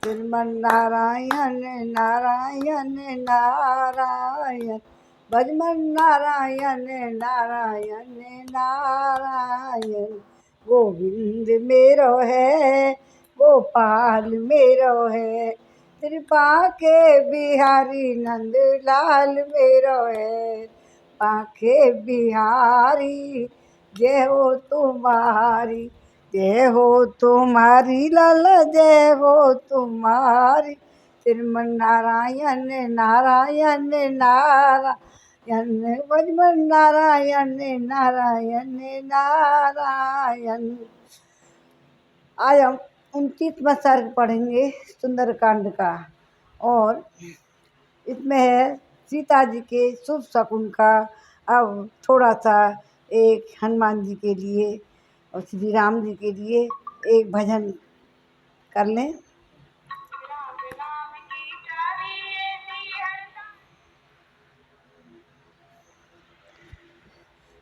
श्रीमन नारायण नारायण नारायण, भजमन नारायण नारायण नारायण। गोविंद मेरो है गोपाल मेरो है, कृपा के बिहारी नंद लाल मेरो है। पाखे बिहारी जय हो तुम्हारी, जय हो तुम्हारी लाला जय हो तुम्हारी। श्रीमन नारायण नारायण नारायण, भजमन नारायण नारायण नारायण। आज हम 29वां सर्ग पढ़ेंगे सुंदरकांड का, और इसमें है सीता जी के शुभ शकुन का। अब थोड़ा सा एक हनुमान जी के लिए और श्री राम जी के लिए एक भजन कर लें।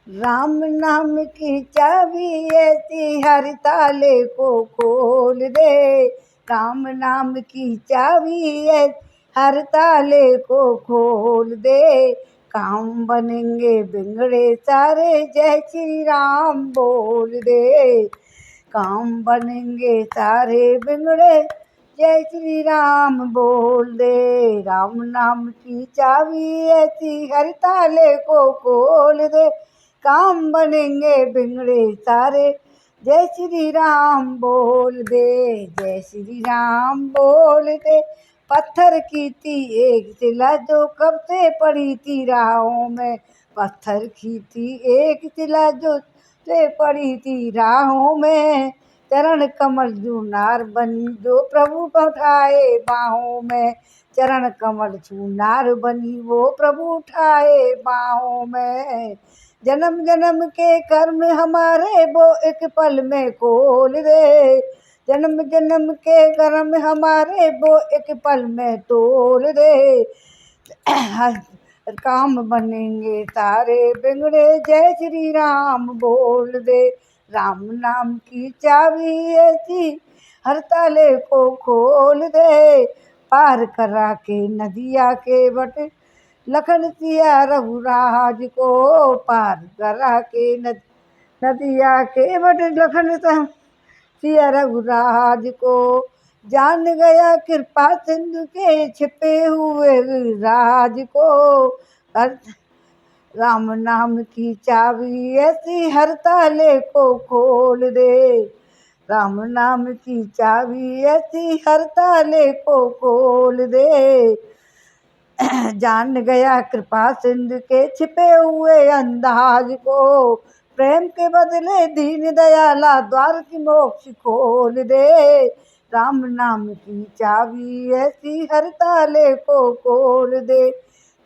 राम नाम की चाबी ऐसी हर ताले को खोल दे, राम नाम की चाबी ऐसी हर ताले को खोल दे। काम बनेंगे बिगड़े सारे जय श्री राम बोल दे, काम बनेंगे सारे बिगड़े जय श्री राम बोल दे। राम नाम की चाबी ऐसी हर ताले को खोल दे, काम बनेंगे बिगड़े सारे जय श्री राम बोल दे, जय श्री राम बोल दे। पत्थर की थी एक शिला जो कब से पड़ी थी राहों में, पत्थर की थी एक शिला जो से पड़ी थी राहों में। चरण कमल जो नार बनी जो प्रभु उठाए बाहों में, चरण कमल जो नार बनी वो प्रभु उठाए बाहों में। जन्म जन्म के कर्म हमारे वो एक पल में खोल दे, जन्म जन्म के कर्म हमारे वो एक पल में तोल दे। काम बनेंगे सारे बिगड़े जय श्री राम बोल दे। राम नाम की चाबी ऐसी हर ताले को खोल दे, पार करा के नदिया के बट लखन सिया रघुराज को, पार करा के नदिया के बट लखन सिया रघुराज को। जान गया कृपा सिंधु के छिपे हुए राज को, राम नाम की चाबी ऐसी हर ताले को खोल दे, राम नाम की चाबी ऐसी हर ताले को खोल दे। जान गया कृपा सिंधु के छिपे हुए अंदाज को, प्रेम के बदले दीन दयाला द्वार की मोक्ष खोल दे। राम नाम की चाबी ऐसी हर ताले को खोल दे,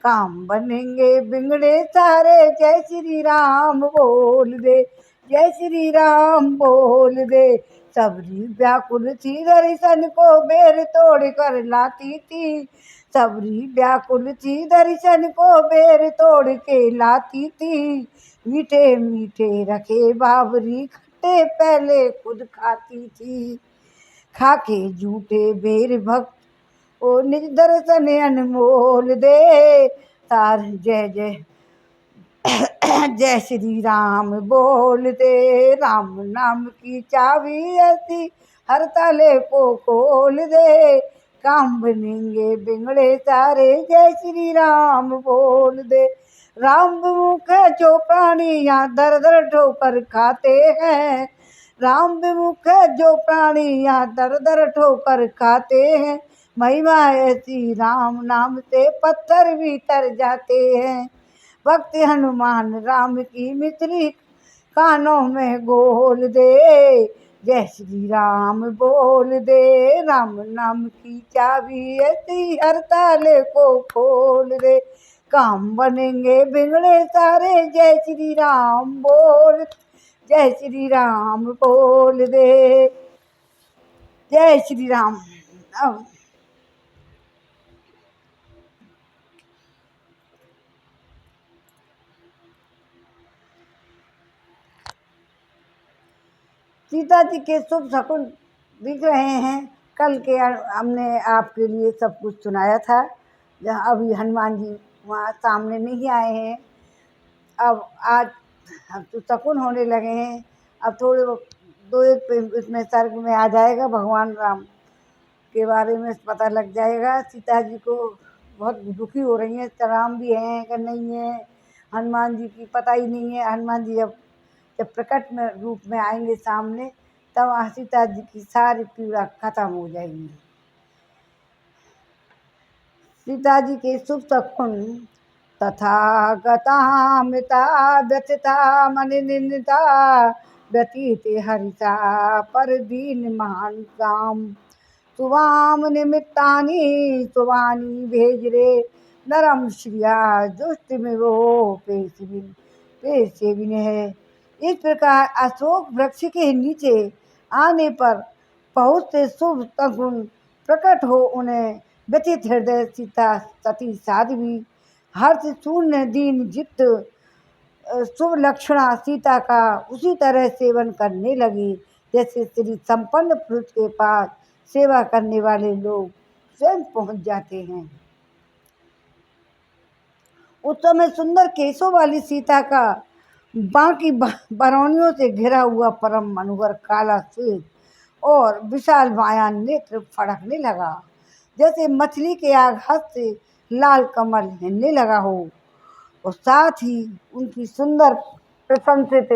काम बनेंगे बिगड़े सारे जय श्री राम बोल दे, जय श्री राम बोल दे। सबरी व्याकुल थी दर्शन को बेर तोड़ कर लाती थी, सबरी व्याकुल थी दर्शन को बेर तोड़ के लाती थी। मीठे मीठे रखे बाबरी खट्टे पहले खुद खाती थी, खाके झूठे बेर भक्त ओ निज दर्शन अनमोल दे। तार जय जय जय श्री राम बोल दे, राम नाम की चाबी ऐसी हर ताले को खोल दे। काम बनेंगे बिगड़े सारे जय श्री राम बोल दे। राम विमुख है जो प्राणी यहाँ दर दर ठोकर खाते हैं, राम विमुख है जो प्राणी यहाँ दर दर ठोकर खाते हैं। महिमा ऐसी राम नाम से पत्थर भी तर जाते हैं, भक्त हनुमान राम की मिश्री कानों में घोल दे। जय श्री राम बोल दे, राम नाम की चाबी ऐसी हर ताले को खोल दे। काम बनेंगे बिगड़े सारे जय श्री राम बोल, जय श्री राम बोल दे, जय श्री राम। अब सीता जी के शुभ शकुन दिख रहे हैं, कल के हमने आपके लिए सब कुछ सुनाया था, जहाँ अभी हनुमान जी वहाँ सामने नहीं आए हैं। अब आज अब तो शकुन होने लगे हैं। अब थोड़े दो एक इसमें सर्ग में आ जाएगा, भगवान राम के बारे में पता लग जाएगा। सीता जी को बहुत दुखी हो रही हैं, राम भी हैं कि नहीं है, हनुमान जी की पता ही नहीं है। हनुमान जी जब प्रकट में रूप में आएंगे सामने, तब सीता जी की सारी पीड़ा खत्म हो जाएगी। सीता जी के शुभ शकुन तथागतामृता व्यथिता मनिनिंदिता व्यतीते हरिता पर दीन महान काम सुवाम निमित्तानि सुवानी भेजरे नरम श्रिया दुष्ट में वो पेश विनय है। इस प्रकार अशोक वृक्ष के नीचे आने पर बहुत से शुभ सगुण प्रकट हो उन्हें व्यथित हृदय सीता सती साध्वी हर्ष शून्य दीन जित शुभ लक्षणा सीता का उसी तरह सेवन करने लगी जैसे श्री संपन्न पुरुष के पास सेवा करने वाले लोग स्वयं पहुंच जाते हैं। उस समय सुंदर केशों वाली सीता का बाकी बरौनियों से घिरा हुआ परम मनोहर काला श्वेत और विशाल माया नेत्र फड़कने लगा, जैसे मछली के आघात से लाल कमल हिलने लगा हो। और साथ ही उनकी सुंदर प्रशंसित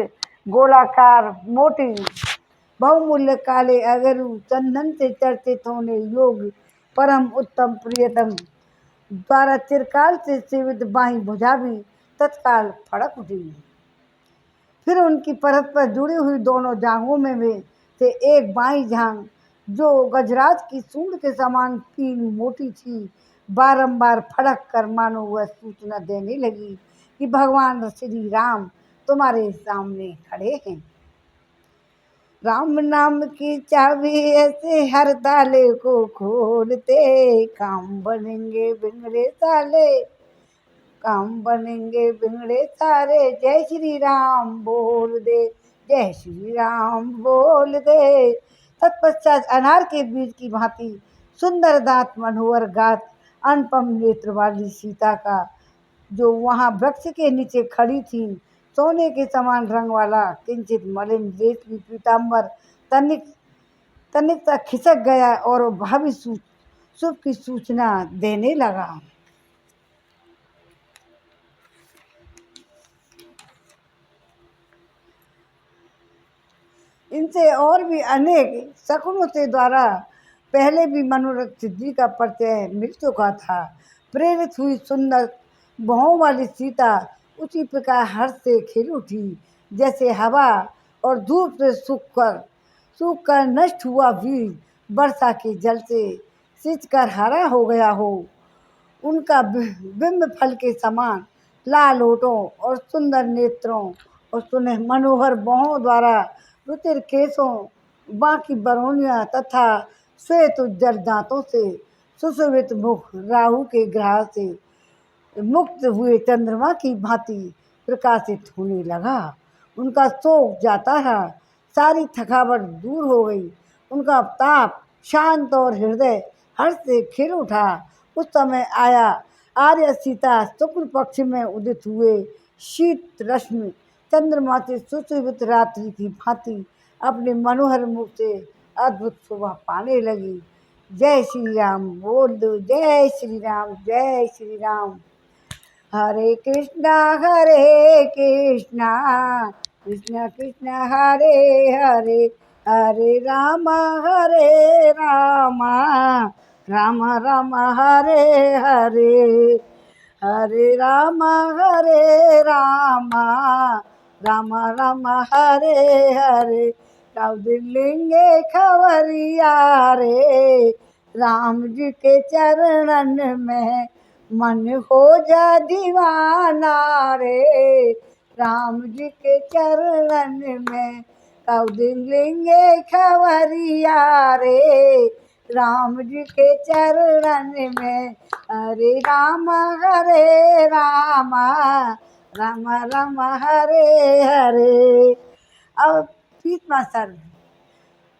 गोलाकार मोटी बहुमूल्य काले अगरू चंदन से चर्चित होने योग्य परम उत्तम प्रियतम द्वारा चिरकाल से सेवित बाई भुजा भी तत्काल फड़क उठी। फिर उनकी परत पर जुड़ी हुई दोनों जांघों में से एक बाई जांघ जो गजराज की सूंड के समान तीन मोटी थी, बारंबार फड़क कर मानो वह सूचना देने लगी कि भगवान श्री राम तुम्हारे सामने खड़े हैं। राम नाम की चाबी ऐसे हर ताले को खोलते, काम बनेंगे बिगड़े साले, काम बनेंगे बिगड़े सारे। जय श्री राम बोल दे, जय श्री राम बोल दे। तत्पश्चात अनार के बीज की भांति सुंदर दांत मनोहर गात अनुपम नेत्र वाली सीता का जो वहाँ वृक्ष के नीचे खड़ी थी, सोने के समान रंग वाला किंचित मलिन रेशमी पीताम्बर तनिक तनिक तक खिसक गया और भावी शुभ की सूचना देने लगा। इनसे और भी अनेक शकुनों से द्वारा पहले भी मनोरथ सिद्धि का परिचय मिल चुका था। प्रेरित हुई सुंदर भौं वाली सीता उसी प्रकार हर्ष से खिल उठी जैसे हवा और धूप से सूख कर नष्ट हुआ बीज वर्षा के जल से सिंच कर हरा हो गया हो। उनका बिंब फल के समान लाल होठों और सुंदर नेत्रों और सुनह मनोहर बाहों द्वारा रुचिर केशों बाकी बरौनियां तथा श्वेत उज्जर दांतों से सुशोभित मुख राहु के ग्रह से मुक्त हुए चंद्रमा की भांति प्रकाशित होने लगा। उनका शोक जाता रहा, सारी थकावट दूर हो गई, उनका ताप शांत और हृदय हर्ष से खिल उठा। उस समय आया आर्य सीता शुक्ल पक्ष में उदित हुए शीत रश्मि चंद्रमा से सुशोभित रात्रि की भांति अपने मनोहर मुख से अद्भुत शोभा पाने लगी। जय श्री राम बोल दो, जय श्री राम, जय श्री राम। हरे कृष्णा कृष्ण कृष्ण हरे हरे, हरे राम राम राम हरे हरे, हरे राम राम राम हरे हरे। लिंगे खबरिया रे, राम जी के चरणन में मन हो जा दीवाना रे, राम जी के चरणन में कब दिन लेंगे खबरिया रे, राम जी के चरणन में। हरे राम राम राम हरे हरे। अब 30वां सर्ग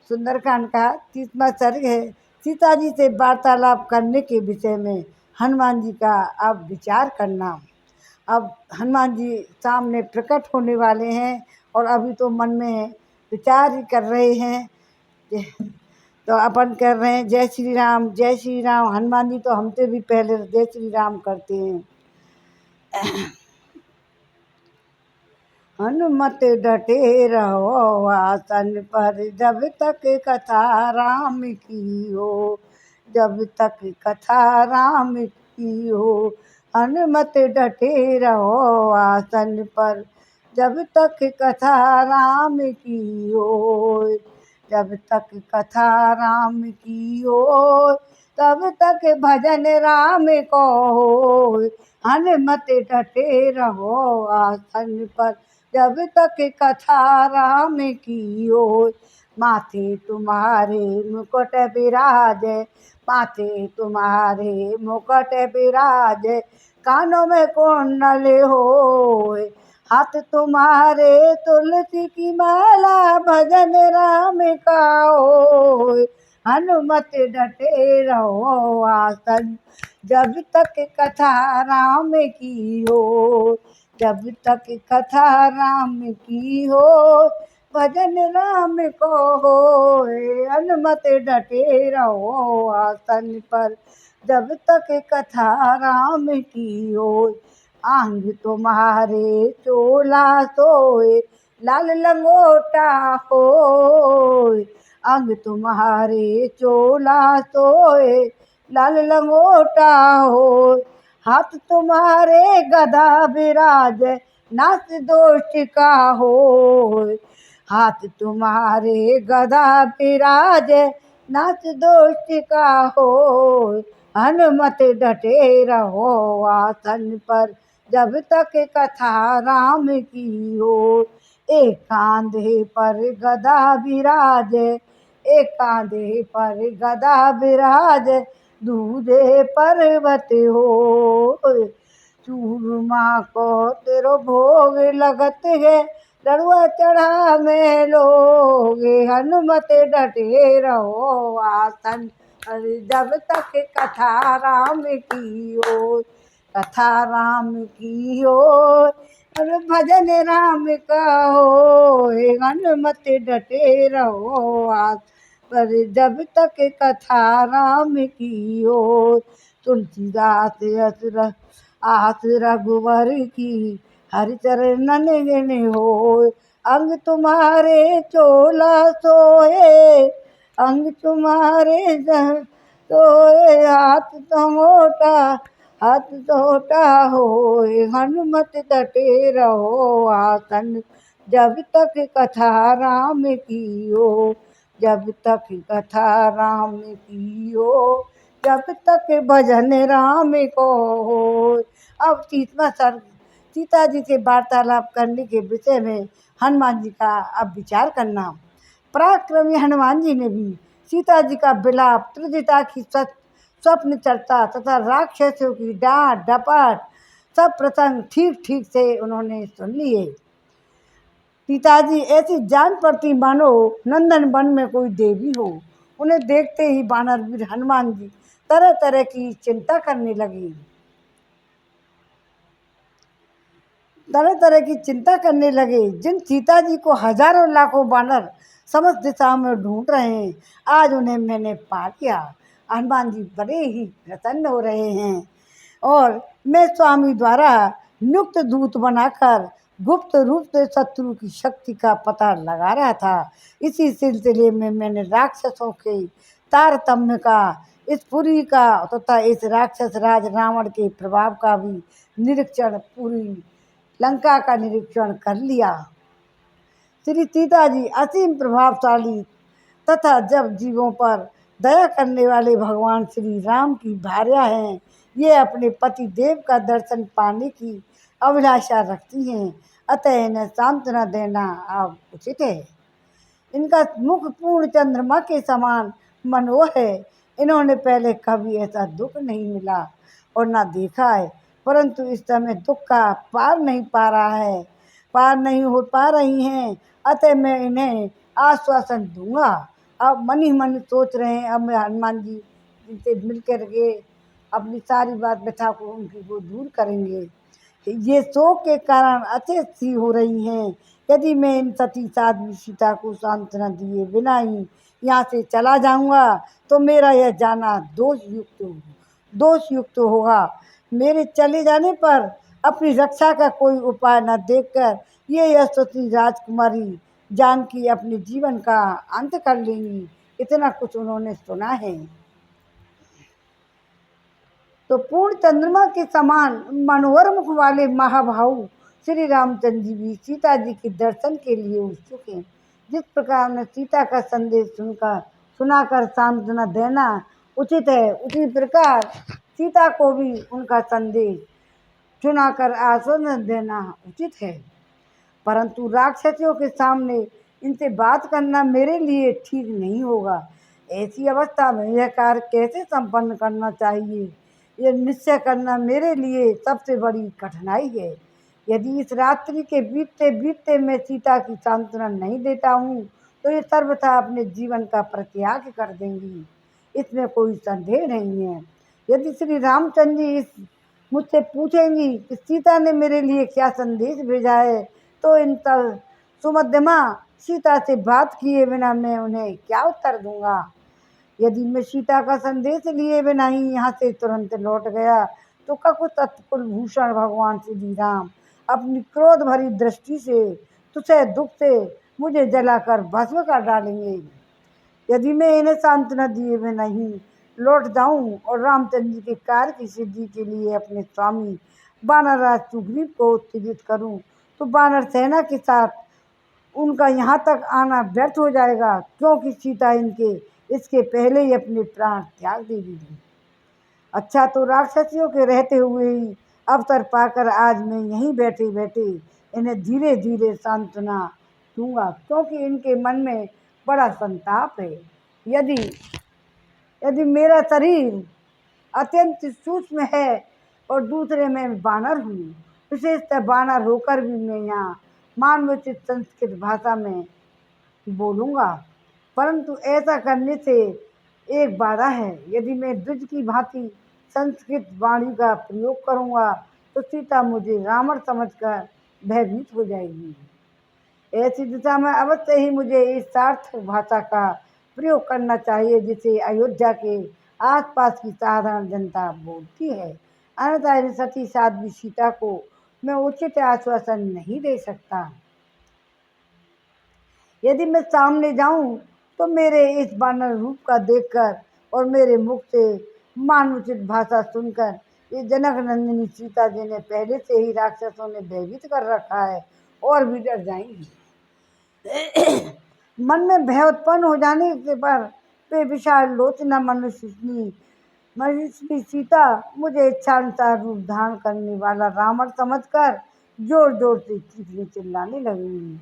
सुंदरकांड का 30वां सर्ग है। सीता जी से वार्तालाप करने के विषय में हनुमान जी का अब विचार करना। अब हनुमान जी सामने प्रकट होने वाले हैं और अभी तो मन में विचार ही कर रहे हैं। तो अपन कर रहे हैं जय श्री राम, जय श्री राम। हनुमान जी तो हमसे भी पहले जय श्री राम करते हैं। हनुमत डटे रहो आसन पर, जब तक कथा राम की हो, जब तक कथा राम की हो। हनुमत डटे रहो आसन पर, जब तक कथा राम की हो, जब तक कथा राम की हो, तब तक भजन राम को हो। हनुमत डटे रहो आसन पर, जब तक कथा राम की हो। माथे तुम्हारे मुकुट विराजे, माथे तुम्हारे मुकुट विराजे, कानों में कुंडल होए, हाथ तुम्हारे तुलसी की माला, भजन राम का होए। हनुमत डटे रहो आसन, जब तक कथा राम की हो, जब तक कथा राम की हो, भजन राम को होए। हनुमत डटे रहो आसन पर, जब तक कथा राम की हो। आंग तुम्हारे चोला सोए, लाल लंगोटा होए, अंग तुम्हारे चोला सोए, लाल लंगोटा हो। हाथ तुम्हारे गदा विराज, नाथ दोष का हो, हाथ तुम्हारे गदा विराज, नाथ दोष का हो। हनुमत डटे रहो आसन पर, जब तक कथा राम की हो। एक कांधे पर गदा विराज, एक कांधे पर गदा विराज, दूजे पर्वत हो। चूरमा को तेरो भोग लगत है, लड़ुआ चढ़ा में लोगे। हनुमत डटे रहो आसन पर, जब तक कथा राम की हो, कथा राम की हो, और भजन राम का हो। हनुमत डटे रहो आसन पर, जब तक कथा राम की हो। तुलसीदास असुर आस रघुवर की, हरिचरणन गिन होय। अंग तुम्हारे चोला सोए, अंग तुम्हारे सोए, हाथ तमोटा, हाथ तोटा होए। हनुमत डटे रहो आसन, जब तक कथा राम की हो, जब तक कथा राम की हो, जब तक भजन राम को हो। अब 30वां सर्ग सीता जी से वार्तालाप करने के विषय में हनुमान जी का अब विचार करना। पराक्रमी हनुमान जी ने भी सीता जी का विलाप, त्रिजटा की स्वप्न चर्चा तथा राक्षसों की डांट डपट सब प्रसंग ठीक ठीक से उन्होंने सुन लिए। पिताजी ऐसी जान पड़ती मानो नंदन वन में कोई देवी हो। उन्हें देखते ही वानर वीर हनुमान जी तरह तरह की चिंता करने लगे, तरह तरह की चिंता करने लगे। जिन सीता जी को हजारों लाखों वानर समस्त दिशाओं में ढूंढ रहे हैं, आज उन्हें मैंने पा लिया। हनुमान जी बड़े ही प्रसन्न हो रहे हैं और मैं स्वामी द्वारा नियुक्त दूत बनाकर गुप्त रूप से शत्रु की शक्ति का पता लगा रहा था। इसी सिलसिले में मैंने राक्षसों के तारतम्य का, इस पुरी का तथा इस राक्षस राज रावण के प्रभाव का भी निरीक्षण, पूरी लंका का निरीक्षण कर लिया। श्री सीता जी असीम प्रभावशाली तथा जब जीवों पर दया करने वाले भगवान श्री राम की भार्या हैं। ये अपने पति देव का दर्शन पाने की अभिलाषा रखती हैं, अतः इन्हें सांत्वना देना अब उचित है। इनका मुख पूर्ण चंद्रमा के समान मनोहर है। इन्होंने पहले कभी ऐसा दुख नहीं मिला और ना देखा है, परंतु इस समय दुख का पार नहीं पा रहा है, पार नहीं हो पा रही हैं। अतः मैं इन्हें आश्वासन दूंगा, अब मन ही मन सोच रहे हैं अब मैं हनुमान जी से मिल कर के अपनी सारी बात व्यथा को उनकी को दूर करेंगे। ये शोक के कारण अचेत सी हो रही हैं। यदि मैं इन सती साध्वी सीता को सांत्वना दिए बिना ही यहाँ से चला जाऊंगा तो मेरा यह जाना दोष युक्त होगा। मेरे चले जाने पर अपनी रक्षा का कोई उपाय न देखकर ये यशस्वी राजकुमारी जानकी अपने जीवन का अंत कर लेंगी। इतना कुछ उन्होंने सुना है। तो पूर्ण चंद्रमा के समान मनोहर मुख वाले महाभाऊ श्री रामचंद्र जी भी सीता जी के दर्शन के लिए उत्सुक हैं। जिस प्रकार ने सीता का संदेश सुनाकर सांत्वना देना उचित है, उसी प्रकार सीता को भी उनका संदेश सुनाकर आश्वासन देना उचित है। परंतु राक्षसियों के सामने इनसे बात करना मेरे लिए ठीक नहीं होगा। ऐसी अवस्था में यह कार्य कैसे संपन्न करना चाहिए, ये निश्चय करना मेरे लिए सबसे बड़ी कठिनाई है। यदि इस रात्रि के बीतते बीतते मैं सीता की सांत्वना नहीं देता हूँ तो ये सर्वथा अपने जीवन का परित्याग कर देंगी, इसमें कोई संदेह नहीं है। यदि श्री रामचंद्र जी मुझसे पूछेंगी कि सीता ने मेरे लिए क्या संदेश भेजा है तो इन सुमध्यमा सीता से बात किए बिना मैं उन्हें क्या उत्तर दूंगा। यदि मैं सीता का संदेश लिए बिना ही यहाँ से तुरंत लौट गया तो ककुत कुलभूषण भगवान श्री राम अपनी क्रोध भरी दृष्टि से तुझे दुख से मुझे जलाकर भस्म कर डालेंगे। यदि मैं इन्हें सांत्वना दिए बिना ही लौट जाऊं और रामचंद्र जी के कार्य की सिद्धि के लिए अपने स्वामी वानरराज सुग्रीव को उत्तेजित करूं तो वानर सेना के साथ उनका यहाँ तक आना व्यर्थ हो जाएगा, क्योंकि सीता इसके पहले ही अपने प्राण त्याग दे देगी। अच्छा, तो राक्षसियों के रहते हुए ही अवसर पाकर आज मैं यहीं बैठे बैठे इन्हें धीरे धीरे सांत्वना दूंगा, क्योंकि इनके मन में बड़ा संताप है। यदि यदि मेरा शरीर अत्यंत सूक्ष्म है और दूसरे में बानर हूँ, विशेषतः बानर होकर भी मैं यहाँ मानवोचित संस्कृत भाषा में बोलूँगा, परंतु ऐसा करने से एक बाधा है। यदि मैं द्विज की भांति संस्कृत वाणी का प्रयोग करूँगा तो सीता मुझे रावण समझकर भयभीत हो जाएगी। ऐसी दिशा में अवश्य ही मुझे इस सार्थक भाषा का प्रयोग करना चाहिए जिसे अयोध्या के आसपास की साधारण जनता बोलती है। अन्यथा इन सती साध्वी सीता को मैं उचित आश्वासन नहीं दे सकता। यदि मैं सामने जाऊं तो मेरे इस वानर रूप का देखकर और मेरे मुख से मानवोचित भाषा सुनकर ये जनक नंदिनी सीता जी ने पहले से ही राक्षसों ने भयभीत कर रखा है और भी डर जाएंगी। मन में भय उत्पन्न हो जाने के पर वे विशाल लोचना मनुष्य सीता मुझे इच्छानुसार रूप धारण करने वाला रावण समझकर जोर जोर से चीखने चिल्लाने लगेंगी।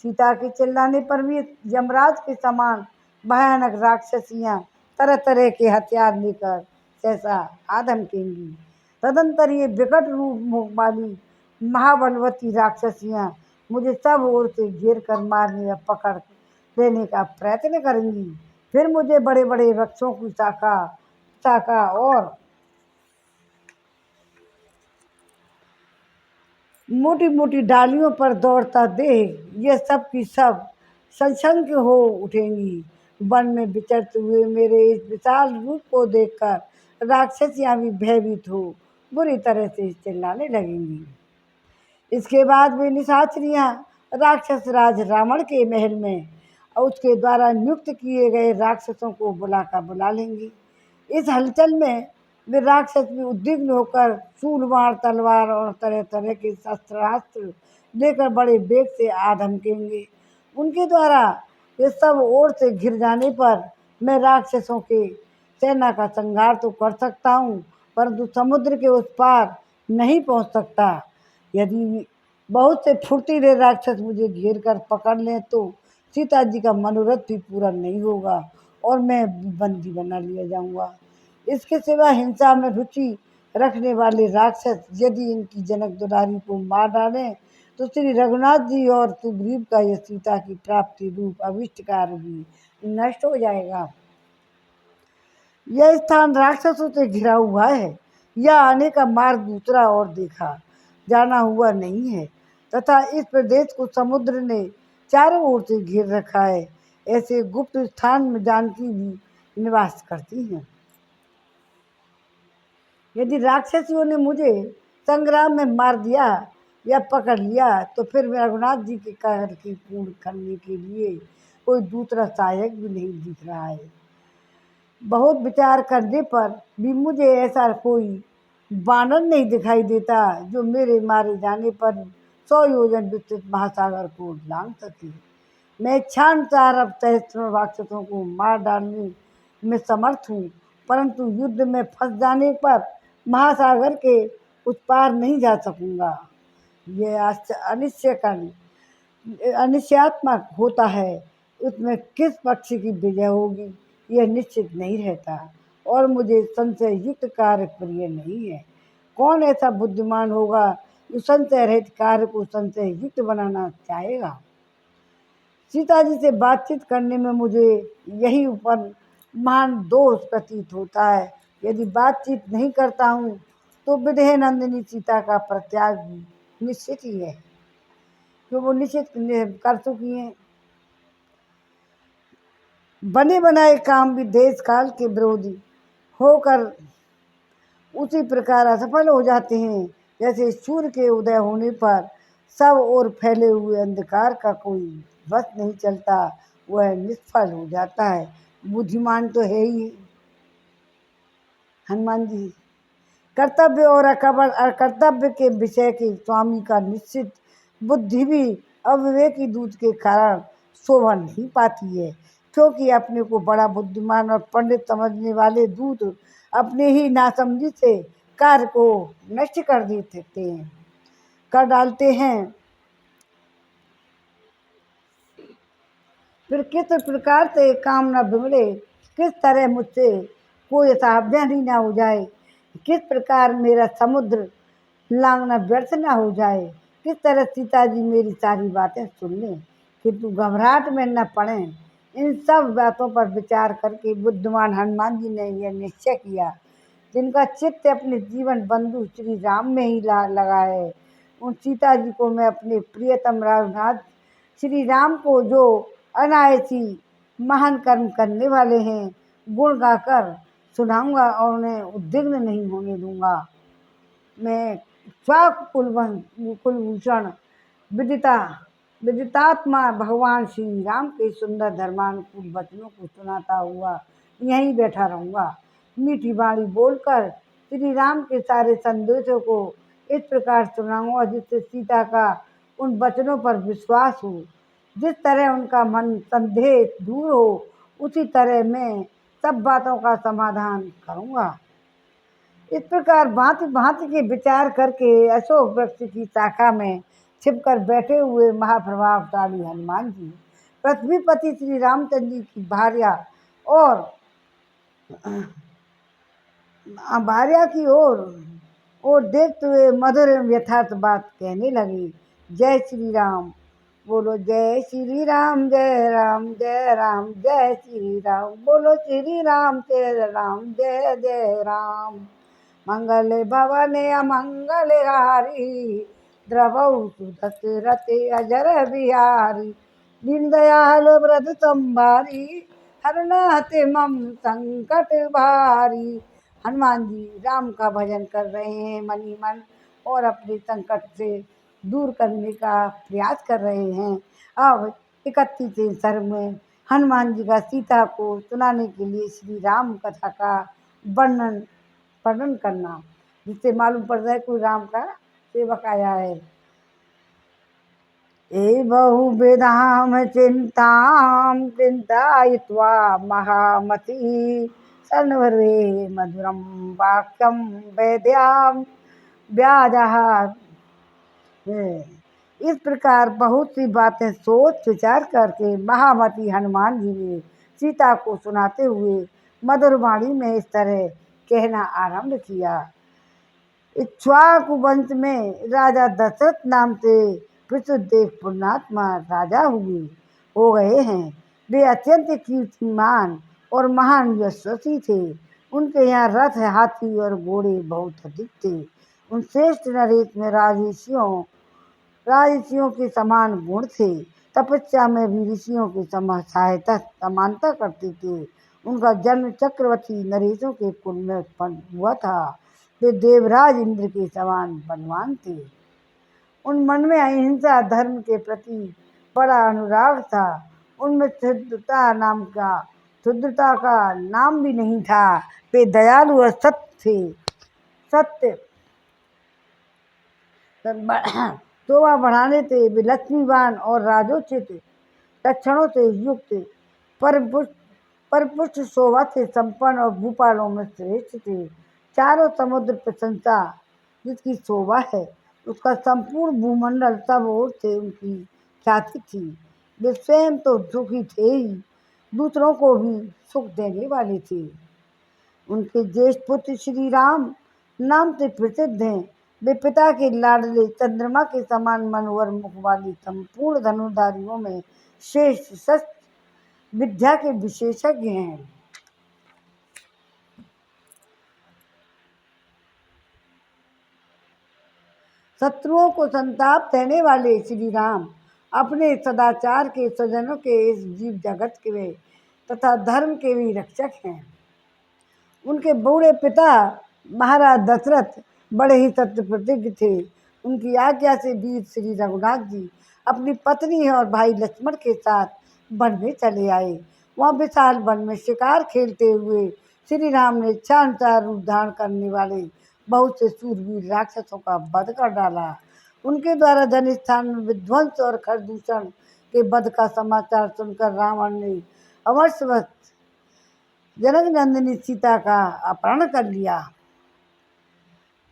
सीता के चिल्लाने पर भी यमराज के समान भयानक राक्षसियाँ तरह तरह के हथियार लेकर सहसा आधमकेंगी। तदंतर ये विकट रूप वाली महाबलवती राक्षसियाँ मुझे सब ओर से घेर कर मारने या पकड़ लेने का प्रयत्न करेंगी। फिर मुझे बड़े बड़े वृक्षों की शाखा शाखा और मोटी मोटी डालियों पर दौड़ता देख ये सब की सब सशंक हो उठेंगी। वन में विचरते हुए मेरे इस विशाल रूप को देखकर राक्षसियाँ भी भयभीत हो बुरी तरह से चिल्लाने लगेंगी। इसके बाद वे निशाचरियाँ राक्षस राज रावण के महल में और उसके द्वारा नियुक्त किए गए राक्षसों को बुला लेंगी। इस हलचल में वे राक्षस भी उद्विग्न होकर शूलबाण तलवार और तरह तरह के शस्त्रास्त्र लेकर बड़े वेग से आ धमकेंगे। उनके द्वारा ये सब ओर से घिर जाने पर मैं राक्षसों के सेना का संहार तो कर सकता हूँ, परंतु समुद्र के उस पार नहीं पहुँच सकता। यदि बहुत से फुर्तीले राक्षस मुझे घेर कर पकड़ लें तो सीता जी का मनोरथ भी पूरा नहीं होगा और मैं बंदी बना लिया जाऊंगा। इसके सिवा हिंसा में रुचि रखने वाले राक्षस यदि इनकी जनक दुलारी को मार डालें तो श्री रघुनाथ जी और सुग्रीव का यह सीता की प्राप्ति रूप अभिष्ट कार्य भी नष्ट हो जाएगा। यह स्थान राक्षसों से घिरा हुआ है। यह आने का मार्ग दूसरा और देखा जाना हुआ नहीं है तथा इस प्रदेश को समुद्र ने चारों ओर से घेर रखा है। ऐसे गुप्त स्थान में जानकी भी निवास करती हैं। यदि राक्षसियों ने मुझे संग्राम में मार दिया या पकड़ लिया तो फिर रघुनाथ जी के कार्य की पूर्ण करने के लिए कोई दूसरा सहायक भी नहीं दिख रहा है। बहुत विचार करने पर भी मुझे ऐसा कोई बानर नहीं दिखाई देता जो मेरे मारे जाने पर 100 योजन विस्तृत महासागर को लांघ सके। मैं इच्छानुसार अब सहस्त्रों राक्षसों को मार डालने में समर्थ हूँ, परंतु युद्ध में फंस जाने पर महासागर के उस पार नहीं जा सकूँगा। यह अनिश्चयात्मक होता है। उसमें किस पक्ष की विजय होगी यह निश्चित नहीं रहता और मुझे संशय युक्त कार्य प्रिय नहीं है। कौन ऐसा बुद्धिमान होगा जो संशय रहित कार्य को संशय युक्त बनाना चाहेगा। सीता जी से बातचीत करने में मुझे यही ऊपर महान दोष प्रतीत होता है। यदि बातचीत नहीं करता हूँ तो विदेह नंदिनी सीता का परित्याग भी निश्चित ही है, जो वो निश्चित कर चुकी हैं। बने बनाए काम भी देश काल के विरोधी होकर उसी प्रकार असफल हो जाते हैं जैसे सूर्य के उदय होने पर सब ओर फैले हुए अंधकार का कोई बस नहीं चलता, वह निष्फल हो जाता है। बुद्धिमान तो है ही हनुमान जी। कर्तव्य और अकर्तव्य के विषय के स्वामी का निश्चित बुद्धि भी अविवेकी दूत के कारण शोभा नहीं पाती है, क्योंकि अपने को बड़ा बुद्धिमान और पंडित समझने वाले दूत अपने ही नासमझी से कार्य को नष्ट कर डालते हैं। फिर किस प्रकार से काम न बिगड़े, किस तरह मुझसे कोई सावधानी न हो जाए, किस प्रकार मेरा समुद्र लांघना व्यर्थ न हो जाए, किस तरह सीता जी मेरी सारी बातें सुन लें किंतु घबराहट में न पड़ें। इन सब बातों पर विचार करके बुद्धिमान हनुमान जी ने यह निश्चय किया, जिनका चित्त अपने जीवन बंधु श्री राम में ही लगा है, उन सीता जी को मैं अपने प्रियतम रघुनाथ श्री राम को, जो अनायासी महान कर्म करने वाले हैं, गुण गाकर सुनाऊंगा और उन्हें उद्विग्न नहीं होने दूंगा। मैं कुलभूषण विदितात्मा भगवान श्री राम के सुंदर धर्मानुकूल वचनों को सुनाता हुआ यहीं बैठा रहूँगा। मीठी वाणी बोलकर श्री राम के सारे संदेशों को इस प्रकार सुनाऊंगा जिससे सीता का उन वचनों पर विश्वास हो। जिस तरह उनका मन संदेह दूर हो उसी तरह मैं सब बातों का समाधान करूँगा। इस प्रकार भांति भांति के विचार करके अशोक वृक्ष की शाखा में छिपकर बैठे हुए महाप्रभावशाली हनुमान जी पृथ्वीपति श्री रामचंद्र जी की भार्या की ओर देखते हुए मधुर एवं यथार्थ बात कहने लगे। जय श्री राम। बोलो जय श्री राम, जय राम जय राम, जय श्री राम। बोलो श्री राम जय राम, जय जय राम। मंगल भवन अमंगल हारी, द्रवौ सुदशरथ अजर बिहारी। दीनदयाल व्रत संभारी, हरनाथ मम संकट भारी। हनुमान जी राम का भजन कर रहे हैं मन ही मन और अपने संकट से दूर करने का प्रयास कर रहे हैं। अब 31वें सर्ग में हनुमान जी का सीता को सुनाने के लिए श्री राम कथा का वर्णन करना, जिससे मालूम पड़ रहा है कोई राम का सेवक आया है। ए बहुविधां चिंतां चिंतायित्वा महामती सर्वरे मधुरं वाक्यं वेद्यां व्याजः। इस प्रकार बहुत सी बातें सोच विचार करके महामती हनुमान जी ने सीता को सुनाते हुए मधुर वाणी में इस तरह कहना आरंभ किया। इक्ष्वाकु वंश में राजा दशरथ नाम से प्रसिद्ध एक पुण्यात्मा राजा हो गए हैं। वे अत्यंत कीर्तिमान और महान यशस्वी थे। उनके यहाँ रथ, हाथी और घोड़े बहुत अधिक थे। उन श्रेष्ठ नरेश में राजर्षियों के समान गुण थे। तपस्या में भी ऋषियों के सहायता समानता करते थे। उनका जन्म चक्रवर्ती नरेशों के कुल में उत्पन्न हुआ था। वे देवराज इंद्र के समान बलवान थे। उन मन में अहिंसा धर्म के प्रति बड़ा अनुराग था। उनमें शुद्धता का नाम भी नहीं था। वे दयालु और सत्य शोभा बढ़ाने थे। वे लक्ष्मीवान और राजोचित लक्षणों से युक्त परपुष्ट शोभा से संपन्न और भूपालों में श्रेष्ठ थे। चारों समुद्र प्रशंसा जिसकी शोभा है, उसका संपूर्ण भूमंडल सब ओर से उनकी ख्याति थी। वे स्वयं तो सुखी थे ही, दूसरों को भी सुख देने वाले थे। उनके ज्येष्ठ पुत्र श्री राम नाम से प्रसिद्ध हैं। वे पिता के लाडले चंद्रमा के समान मनोहर मुख वाली संपूर्ण धनुर्धारियों में श्रेष्ठ शस्त्र विद्या के विशेषज्ञ हैं। शत्रुओं को संताप देने वाले श्री राम अपने सदाचार के स्वजनों के इस जीव जगत के तथा धर्म के भी रक्षक हैं। उनके बूढ़े पिता महाराज दशरथ बड़े ही सत्य प्रतिज्ञ थे। उनकी आज्ञा से वीर श्री रघुनाथ जी अपनी पत्नी और भाई लक्ष्मण के साथ वन में चले आए। वहाँ विशाल वन में शिकार खेलते हुए श्री राम ने इच्छानुसार रूप धारण करने वाले बहुत से सूरवीर राक्षसों का वध कर डाला। उनके द्वारा जनस्थान में विध्वंस और खरदूषण के वध का समाचार सुनकर रावण ने अमरसवश जनक नंदिनी सीता का अपहरण कर लिया।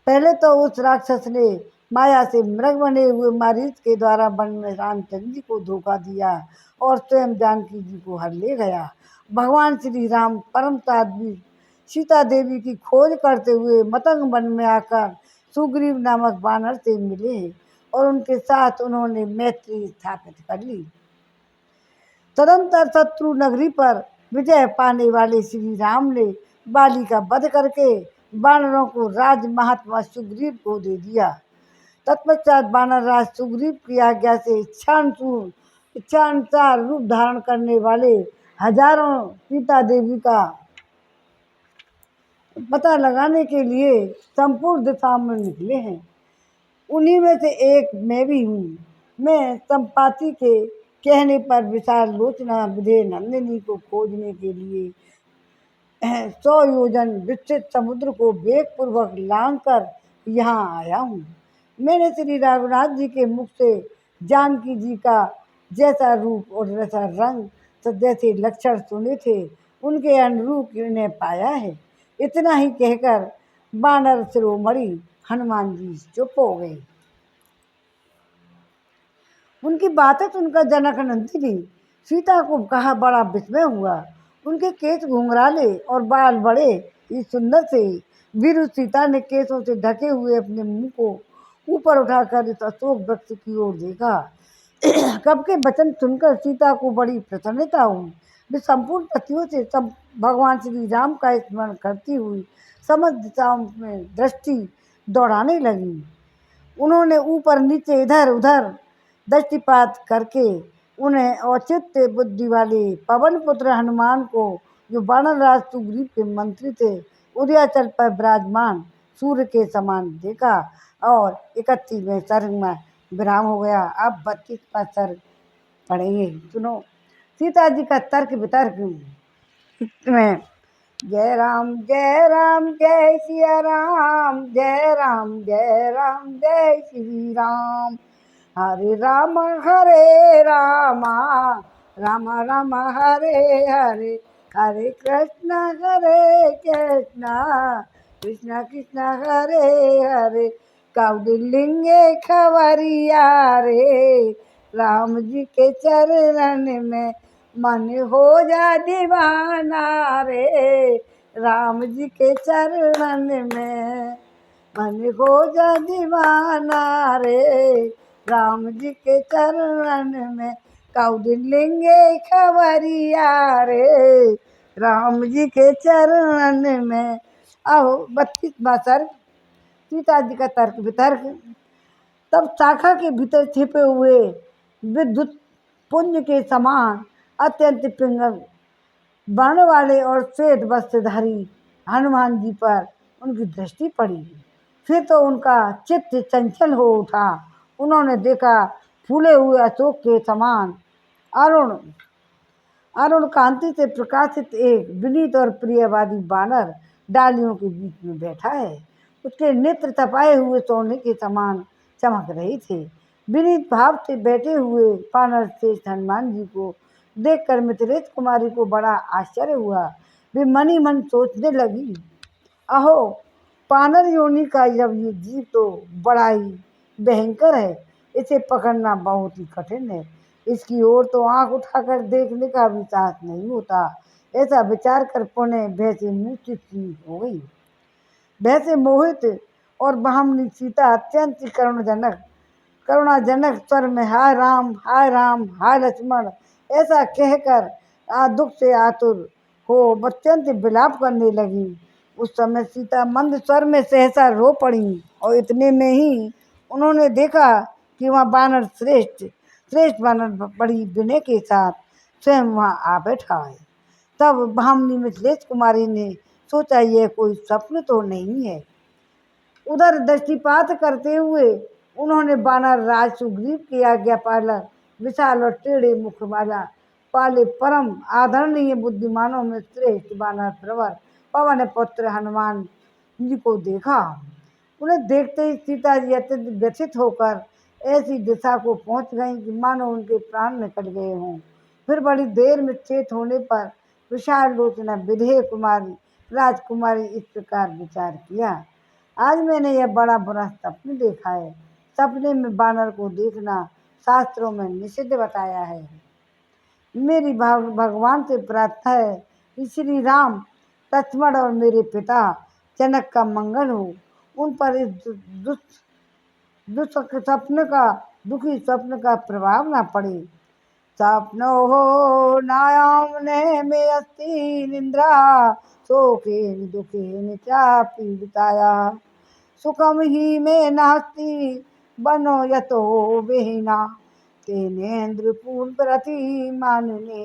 पहले तो उस राक्षस ने माया से मृग बने हुए मारीच के द्वारा वन में रामचंद्र जी को धोखा दिया और स्वयं जानकी जी को हर ले गया। भगवान श्री राम परम साध्वी सीता देवी की खोज करते हुए मतंग वन में आकर सुग्रीव नामक बानर से मिले और उनके साथ उन्होंने मैत्री स्थापित कर ली। तदंतर शत्रु नगरी पर विजय पाने वाले श्री राम ने बाली का वध करके वानरों को राज महात्मा सुग्रीव को दे दिया। तत्पश्चात वानर राज सुग्रीव की आज्ञा से इच्छानुसार रूप धारण करने वाले हजारों सीता देवी का पता लगाने के लिए संपूर्ण दिशा में निकले हैं। उन्हीं में से एक मैं भी हूँ। मैं संपाति के कहने पर विशाल लोचना विधेय नंदिनी को खोजने के लिए 100 योजन विस्तृत समुद्र को वेगपूर्वक लांघ कर यहाँ आया हूँ। मैंने श्री रघुनाथ जी के मुख से जानकी जी का जैसा रूप और जैसा रंग जैसे लक्षण सुने थे, उनके अनुरूप इन्हें पाया है। इतना ही कहकर बानर शिरोमणि हनुमान जी चुप हो गए। उनकी बातें सुनकर जनक नंदिनी सीता को कहा बड़ा विस्मय हुआ। उनके केस घुंघराले और बाल बड़े ही सुंदर थे। वीर सीता ने केसों से ढके हुए अपने मुंह को ऊपर उठाकर इस अशोक वृक्ष की ओर देखा। कब के वचन सुनकर सीता को बड़ी प्रसन्नता हुई। वे संपूर्ण पतियों से भगवान श्री राम का स्मरण करती हुई समस्त दिशाओं में दृष्टि दौड़ाने लगी। उन्होंने ऊपर नीचे इधर उधर दृष्टिपात करके उन्हें औचित्य बुद्धि वाले पवन पुत्र हनुमान को, जो वानरराज सुग्रीव के मंत्री थे, उदयाचल पर विराजमान सूर्य के समान देखा और 31वें सर्ग में विराम हो गया। अब 32वां सर्ग पढ़ेंगे। सुनो सीता जी का तर्क वितर्क में। जय राम जय सिया राम, जय राम जय श्री राम। हरे राम राम राम हरे हरे, हरे कृष्ण कृष्ण कृष्ण हरे हरे। कौलिंगे खबरिया रे, राम जी के चरण में मन हो जा दीवाना रे। राम जी के चरण में मन हो जा दीवाना रे। राम जी के चरण में काऊ दिन लेंगे खबरिया रे राम जी के चरण में। आओ 32वां सर्ग सीता जी का तर्क वितर्क। तब शाखा के भीतर छिपे हुए विद्युत पुंज के समान अत्यंत पिंगल बाण वाले और श्वेत वस्त्रधारी हनुमान जी पर उनकी दृष्टि पड़ी। फिर तो उनका चित्त चंचल हो उठा। उन्होंने देखा फूले हुए अशोक के समान अरुण अरुण कांति से प्रकाशित एक विनीत और प्रियवादी बानर डालियों के बीच में बैठा है। उसके नेत्र तपाए हुए सोने के समान चमक रहे थे। विनीत भाव से बैठे हुए बानर श्रेष्ठ हनुमान जी को देखकर मिथिलेश कुमारी को बड़ा आश्चर्य हुआ। वे मन ही मन सोचने लगी, अहो पानर योनि का जब ये जीव तो बड़ा ही भयंकर है, इसे पकड़ना बहुत ही कठिन है। इसकी ओर तो आंख उठाकर देखने का भी साहस नहीं होता। ऐसा विचार कर पुण्य भय से मूर्छित सी हो गई। भय से मोहित और बहमनी सीता अत्यंत करुणाजनक स्वर में हाय राम हाय लक्ष्मण ऐसा कहकर दुख से आतुर हो अत्यंत विलाप करने लगी। उस समय सीता मंद स्वर में सहसा रो पड़ी और इतने में ही उन्होंने देखा कि वहाँ बानर श्रेष्ठ बानर बड़ी विनय के साथ स्वयं वहाँ आ बैठा है। तब भामिनी मिथिलेश कुमारी ने सोचा यह कोई स्वप्न तो नहीं है। उधर दृष्टिपात करते हुए उन्होंने बानर राज सुग्रीव की आज्ञा पालन विशाल और टेढ़े मुख वाला पाले परम आदरणीय बुद्धिमानों में श्रेष्ठ बानर प्रवर पवन पुत्र हनुमान जी को देखा। उन्हें देखते ही सीता जी अत्यंत व्यथित होकर ऐसी दिशा को पहुंच गई कि मानो उनके प्राण निकल गए हों। फिर बड़ी देर में चेत होने पर विशाल लोचना विधेय कुमारी राजकुमारी इस प्रकार विचार किया, आज मैंने यह बड़ा बुरा सपन देखा है। सपने में बानर को देखना शास्त्रों में निषिद्ध बताया है। मेरी भगवान से प्रार्थना है कि श्री राम लक्ष्मण और मेरे पिता जनक का मंगल हो, उन पर इस दुखी स्वप्न का प्रभाव न पड़े। स्वप्नो हो नायामने में अस्ति निंद्रा शोकेन दुखेन चा पीड़िताया सुखम ही में नास्ति बनो यतो बेहिना तेनेन्द्र पूर्ण प्रति मानने।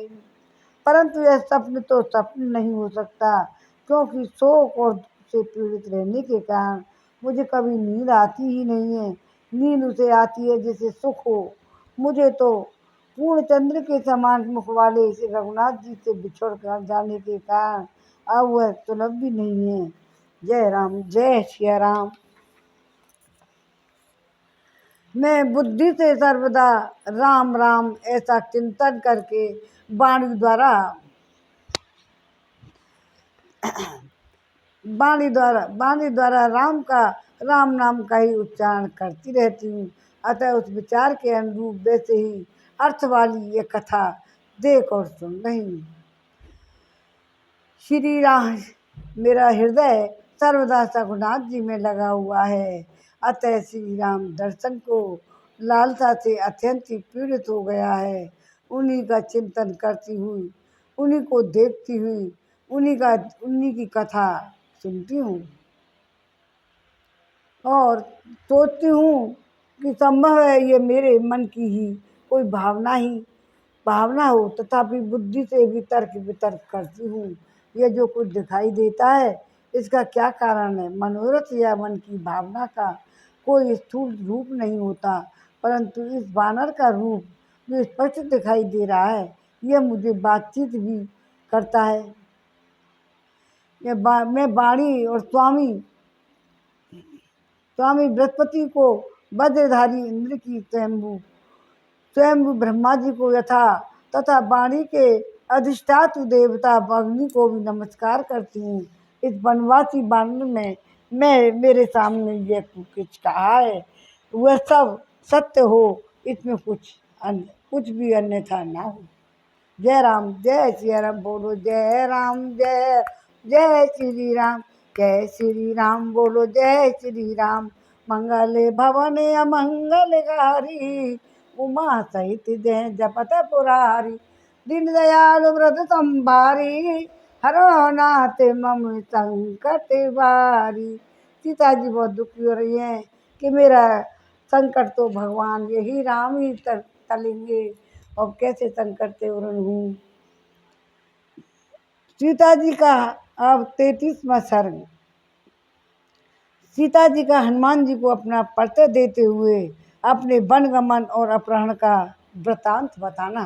परंतु यह स्वप्न तो स्वप्न नहीं हो सकता, क्योंकि शोक और दुख से पीड़ित रहने के कारण मुझे कभी नींद आती ही नहीं है। नींद उसे आती है जिसे सुख हो। मुझे तो पूर्ण चंद्र के समान मुख वाले श्री रघुनाथ जी से बिछड़ कर जाने के कारण अब वह सुलभ भी नहीं है। जय राम जय श्री राम। मैं बुद्धि से सर्वदा राम राम ऐसा चिंतन करके वाणी द्वारा राम नाम का ही उच्चारण करती रहती हूँ। अतः उस विचार के अनुरूप वैसे ही अर्थ वाली ये कथा देख और सुन रही हूँ। श्री राम मेरा हृदय सर्वदा रघुनाथ जी में लगा हुआ है। अतः श्री राम दर्शन को लालसा से अत्यंत ही पीड़ित हो गया है। उन्हीं का चिंतन करती हुई, उन्हीं को देखती हुई, उन्हीं की कथा सुनती हूँ और सोचती हूँ कि संभव है ये मेरे मन की ही कोई भावना हो, तथापि बुद्धि से भी तर्क वितर्क करती हूँ। यह जो कुछ दिखाई देता है इसका क्या कारण है। मनोरथ या मन की भावना का कोई स्थूल रूप नहीं होता, परंतु इस बानर का रूप जो स्पष्ट दिखाई दे रहा है यह मुझे बातचीत भी करता है। मैं वाणी और स्वामी बृहस्पति को वज्रधारी इंद्र की स्वयंभू ब्रह्मा जी को तथा वाणी के अधिष्ठातु देवता अग्नि को भी नमस्कार करती हूँ। इस वनवासी बानर में मेरे सामने यह कुछ कहा है वह सब सत्य हो, इसमें कुछ भी अन्यथा ना हो। जय राम जय श्री राम। बोलो जय राम जय जय श्री राम। जय श्री राम बोलो जय श्री राम। मंगल भवन अमंगलकारी उमा सहित जय जपत पुरारी। दीन दयाल व्रत संभारी, हरो नाथ मम संकट बारी। सीता जी बहुत दुखी हो रही हैं कि मेरा संकट तो भगवान यही राम ही टलेंगे, और कैसे संकट से उरण हूँ। सीता जी का अब 33वां सर्ग। सीता जी का हनुमान जी को अपना परिचय देते हुए अपने वनगमन और अपहरण का वृतांत बताना।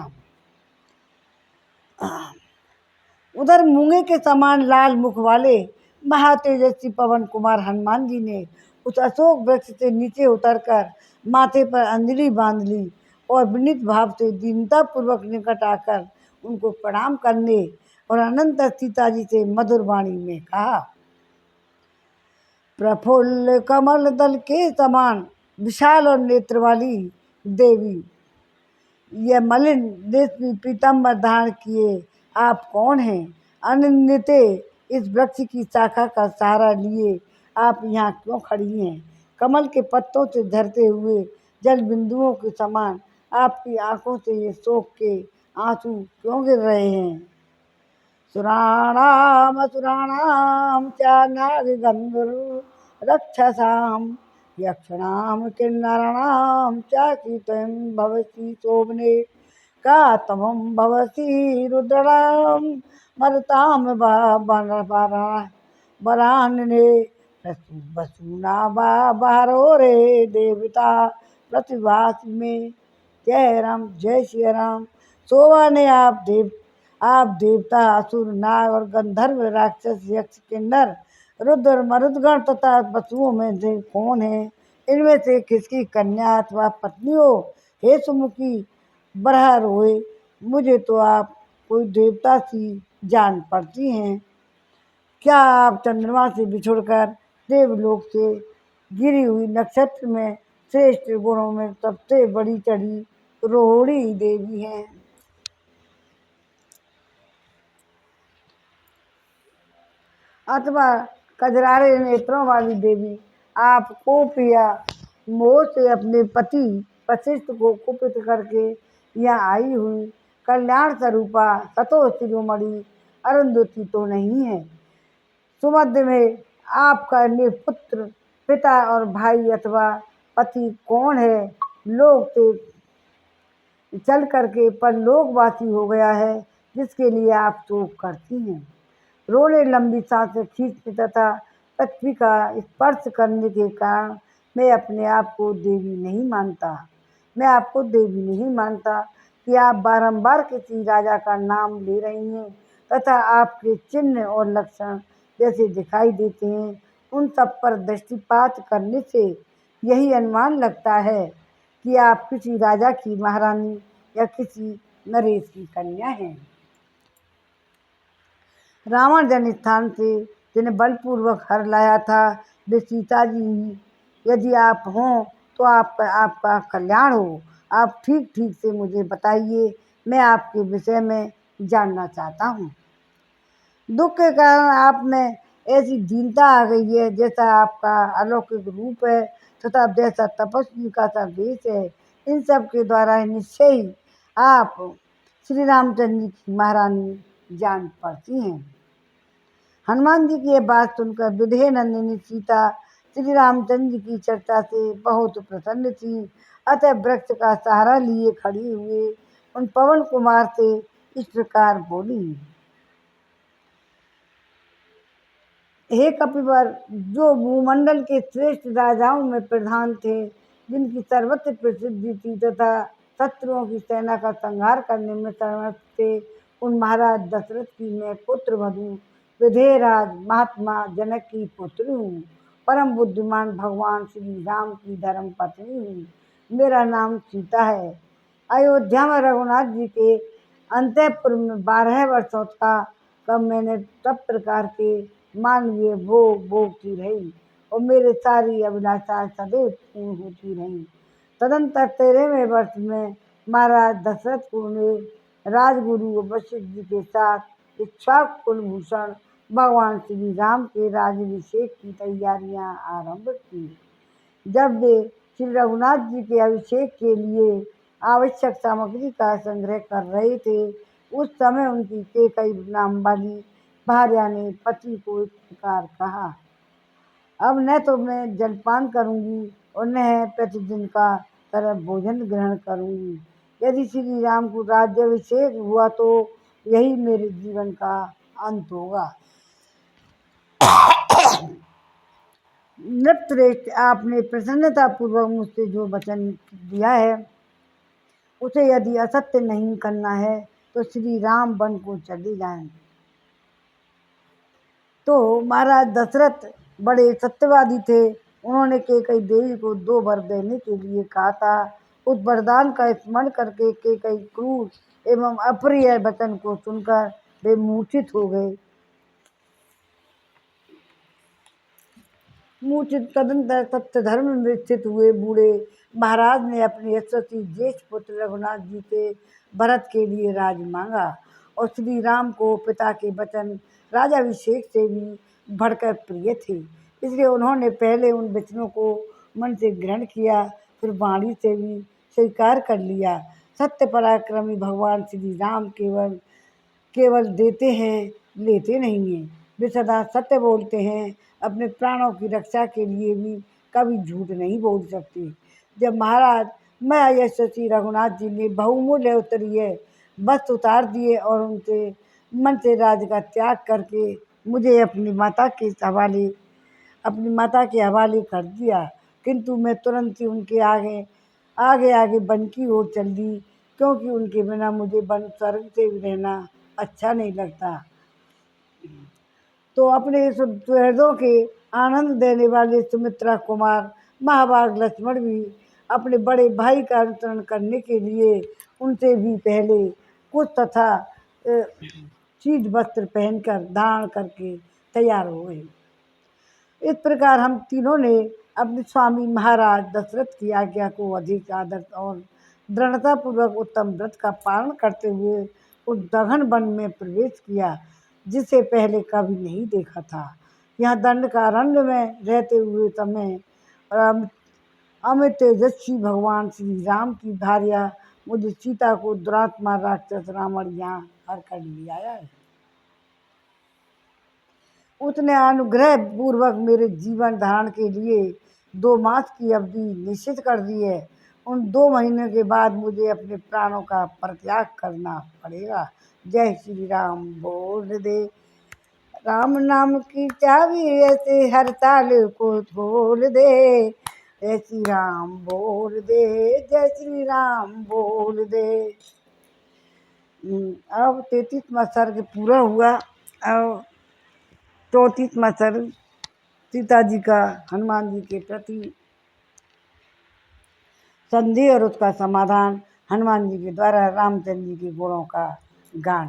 उधर मूंगे के समान लाल मुख वाले महातेजस्वी पवन कुमार हनुमान जी ने उस अशोक वृक्ष से नीचे उतरकर माथे पर अंजलि बांध ली और विनीत भाव से दीनता पूर्वक निकट आकर उनको प्रणाम करने और अनंतर सीता जी से मधुर वाणी में कहा। प्रफुल्ल कमल दल के समान विशाल और नेत्र वाली देवी, यह मलिन रेशमी पीताम्बर धारण किए आप कौन हैं? अनिंदिते इस वृक्ष की शाखा का सहारा लिए आप यहाँ क्यों खड़ी हैं? कमल के पत्तों से झरते हुए जल बिंदुओं के समान आपकी आंखों से ये शोक के आंसू क्यों गिर रहे हैं? सुराणाम असुराणाम च नागगंधर्व रक्षसाम यक्षणाम किन्नराणाम च कीर्तन भवसी शोभने का तमं भवसी रुद्रणाम मरताम बरानने वसुना बारो रे देवता प्रतिभास में। जय राम, जय श्री राम। शोभा ने आप देवता असुर नाग और गंधर्व राक्षस यक्ष किन्नर रुद्र मरुदगण तथा पशुओं में से कौन है? इनमें से किसकी कन्या अथवा पत्नी हो? हे सुमुखी बरहा रोए, मुझे तो आप कोई देवता सी जान पड़ती हैं। क्या आप चंद्रमा से बिछुड़कर देवलोक से गिरी हुई नक्षत्र में श्रेष्ठ गुणों में सबसे बड़ी चढ़ी रोहिणी देवी हैं? अथवा कजरारे नेत्रों वाली देवी, आप कोप या मोह से अपने पति वशिष्ठ को कुपित करके यहाँ आई हुई कल्याण स्वरूपा सतो शिरोमणि अरुंधति तो नहीं है? सुमध्य में आपका निपुत्र पिता और भाई अथवा पति कौन है? लोक से चल करके परलोकवासी हो गया है, जिसके लिए आप शोक करती हैं। रोने लंबी सांसें खींचने तथा पृथ्वी का स्पर्श करने के कारण मैं अपने आप को देवी नहीं मानता। मैं आपको देवी नहीं मानता कि आप बारंबार किसी राजा का नाम ले रही हैं तथा आपके चिन्ह और लक्षण जैसे दिखाई देते हैं, उन सब पर दृष्टिपात करने से यही अनुमान लगता है कि आप किसी राजा की महारानी या किसी नरेश की कन्या हैं। रावण जन स्थान से जिन्हें बलपूर्वक हर लाया था वे सीता जी ही। यदि आप हों तो आपका कल्याण हो। आप ठीक ठीक से मुझे बताइए, मैं आपके विषय में जानना चाहता हूँ। दुख के कारण आप में ऐसी दीनता आ गई है, जैसा आपका अलौकिक रूप है तथा जैसा तपस्वी का सा वेश है, इन सब के द्वारा निश्चय ही आप श्री रामचंद्र जी की महारानी जान पड़ती हैं। हनुमान जी की यह बात सुनकर विदेह नंदिनी सीता श्री रामचंद्र जी की चर्चा से बहुत प्रसन्न थी। अतः वृक्ष का सहारा लिए खड़ी हुए उन पवन कुमार से इस प्रकार बोली। हे कपिवर, जो भूमंडल के श्रेष्ठ राजाओं में प्रधान थे, जिनकी सर्वत्र प्रसिद्धि थी तथा शत्रुओं की सेना का संहार करने में समर्थ थे, उन महाराज दशरथ की मैं पुत्र वधू विधेयराज महात्मा जनक की पुत्री हूँ। परम बुद्धिमान भगवान श्री राम की धर्म पत्नी हूँ। मेरा नाम सीता है। अयोध्या में रघुनाथ जी के अंतःपुर में 12 वर्षों का कब मैंने सब प्रकार के मानवीय भोग भोगती रही और मेरे सारी अभिलाषाएं सदैव पूर्ण होती रहीं। तदंतर 13वें वर्ष में महाराज दशरथ को ने राजगुरु वशिष्ठ जी के साथ इक्ष्वाकु कुलभूषण भगवान श्री राम के राज्याभिषेक की तैयारियां आरंभ की। जब वे श्री रघुनाथ जी के अभिषेक के लिए आवश्यक सामग्री का संग्रह कर रहे थे। उस समय उनकी केकई नाम वाली भार्या ने पति को इस प्रकार कहा, अब न तो मैं जलपान करूंगी और न प्रतिदिन का तरह भोजन ग्रहण करूंगी। यदि श्री राम को राज्याभिषेक हुआ तो यही मेरे जीवन का अंत होगा। नृपश्रेष्ठ, आपने प्रसन्नता पूर्वक मुझसे जो वचन दिया है उसे यदि असत्य नहीं करना है तो श्री राम वन को चले जाएं। तो महाराज दशरथ बड़े सत्यवादी थे। उन्होंने केकई देवी को 2 वर देने के लिए कहा था। उस वरदान का स्मरण करके केकई क्रूर एवं अप्रिय वचन को सुनकर वे मूर्छित हो गए। मूर्छित तदंतर सत्य धर्म में स्थित हुए बूढ़े महाराज ने अपने यशस्वी ज्येष्ठ पुत्र रघुनाथ जी से भरत के लिए राज मांगा और श्री राम को पिता के वचन राजाभिषेक से भी बढ़कर प्रिय थे, इसलिए उन्होंने पहले उन वचनों को मन से ग्रहण किया, फिर वाणी से भी स्वीकार कर लिया। सत्य पराक्रमी भगवान श्री राम केवल देते हैं, लेते नहीं हैं। वे सदा सत्य बोलते हैं। अपने प्राणों की रक्षा के लिए भी कभी झूठ नहीं बोल सकते। जब महाराज मैं यशस्वी रघुनाथ जी ने बहुमूल्य उत्तरीय वस्त्र उतार दिए और उनसे मन से राज का त्याग करके मुझे अपनी माता के हवाले कर दिया, किंतु मैं तुरंत ही उनके आगे आगे आगे वन की ओर चल दी, क्योंकि उनके बिना मुझे वन स्वर्ग से भी रहना अच्छा नहीं लगता। तो अपने सुहृदों के आनंद देने वाले सुमित्रा कुमार महाभाग लक्ष्मण भी अपने बड़े भाई का अनुसरण करने के लिए उनसे भी पहले कुछ तथा चीज वस्त्र पहनकर धारण करके तैयार हो गए। इस प्रकार हम तीनों ने अपने स्वामी महाराज दशरथ की आज्ञा को अधिक आदर और दृढ़तापूर्वक उत्तम व्रत का पालन करते हुए उस दघन वन में प्रवेश किया, जिसे पहले कभी नहीं देखा था। यहाँ दंडकारण्य में रहते हुए समय अमित तेजस्वी भगवान श्री राम की भार्या मुझे सीता को दुरात्मा राक्षस रावण यहाँ हर कर ले आया है। उसने अनुग्रह पूर्वक मेरे जीवन धारण के लिए 2 मास की अवधि निश्चित कर दी है। उन 2 महीने के बाद मुझे अपने प्राणों का परित्याग करना पड़ेगा। जय श्री राम बोल दे। राम नाम की चाबी ऐसे हर ताल को खोल दे। जय श्री राम बोल दे, जय श्री राम बोल दे। अब 33वां सर्ग पूरा हुआ। अब 34वां सर्ग सीता जी का हनुमान जी के प्रति संदेह और उसका समाधान, हनुमान जी के द्वारा रामचंद्र जी के गुणों का गान।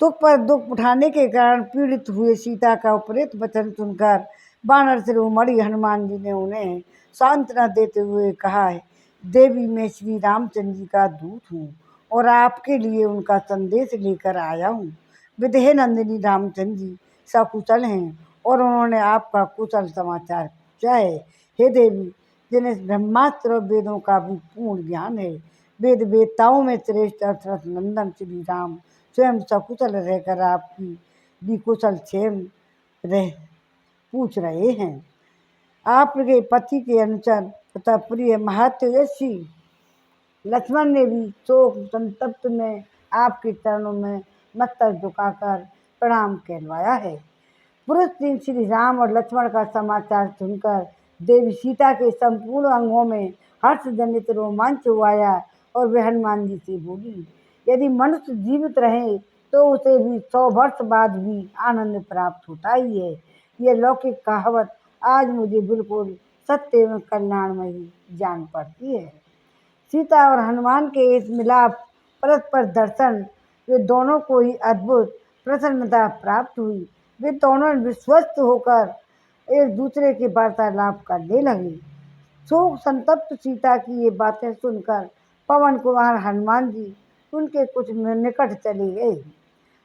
दुख पर दुख उठाने के कारण पीड़ित हुए सीता का उपरीत वचन सुनकर वानर शिरोमणि हनुमान जी ने उन्हें सांत्वना देते हुए कहा है, देवी मैं श्री रामचंद्र जी का दूत हूँ और आपके लिए उनका संदेश लेकर आया हूँ। विदेह नंदिनी रामचंद्र जी सकुशल हैं और उन्होंने आपका कुशल समाचार पूछा है। हे देवी, जिन्हें ब्रह्मास्त्र और वेदों का भी पूर्ण ज्ञान है, वेद वेदताओं में श्रेष्ठ दशरथ नंदन श्री राम स्वयं सकुशल रहकर आपकी भी कुशल क्षेम रह पूछ रहे हैं। आपके पति के अनुचर तथा प्रिय महातेजस्वी लक्ष्मण ने भी शोक संतप्त में आपके चरणों में मस्तक झुकाकर प्रणाम कहलवाया है। पुरुष दिन श्री राम और लक्ष्मण का समाचार सुनकर देवी सीता के संपूर्ण अंगों में हर्ष जनित रोमांच आया और वे हनुमान जी से बोली, यदि मनुष्य जीवित रहे तो उसे भी 100 वर्ष बाद भी आनंद प्राप्त होता ही है। ये लौकिक कहावत आज मुझे बिल्कुल सत्य एवं कल्याणमयी जान पड़ती है। सीता और हनुमान के इस मिलाप परस्पर दर्शन वे दोनों को ही अद्भुत प्रसन्नता प्राप्त हुई। वे दोनों विश्वस्त होकर एक दूसरे के वार्तालाप करने लगे। शोक संतप्त सीता की ये बातें सुनकर पवन कुमार हनुमान जी उनके कुछ निकट चले गए।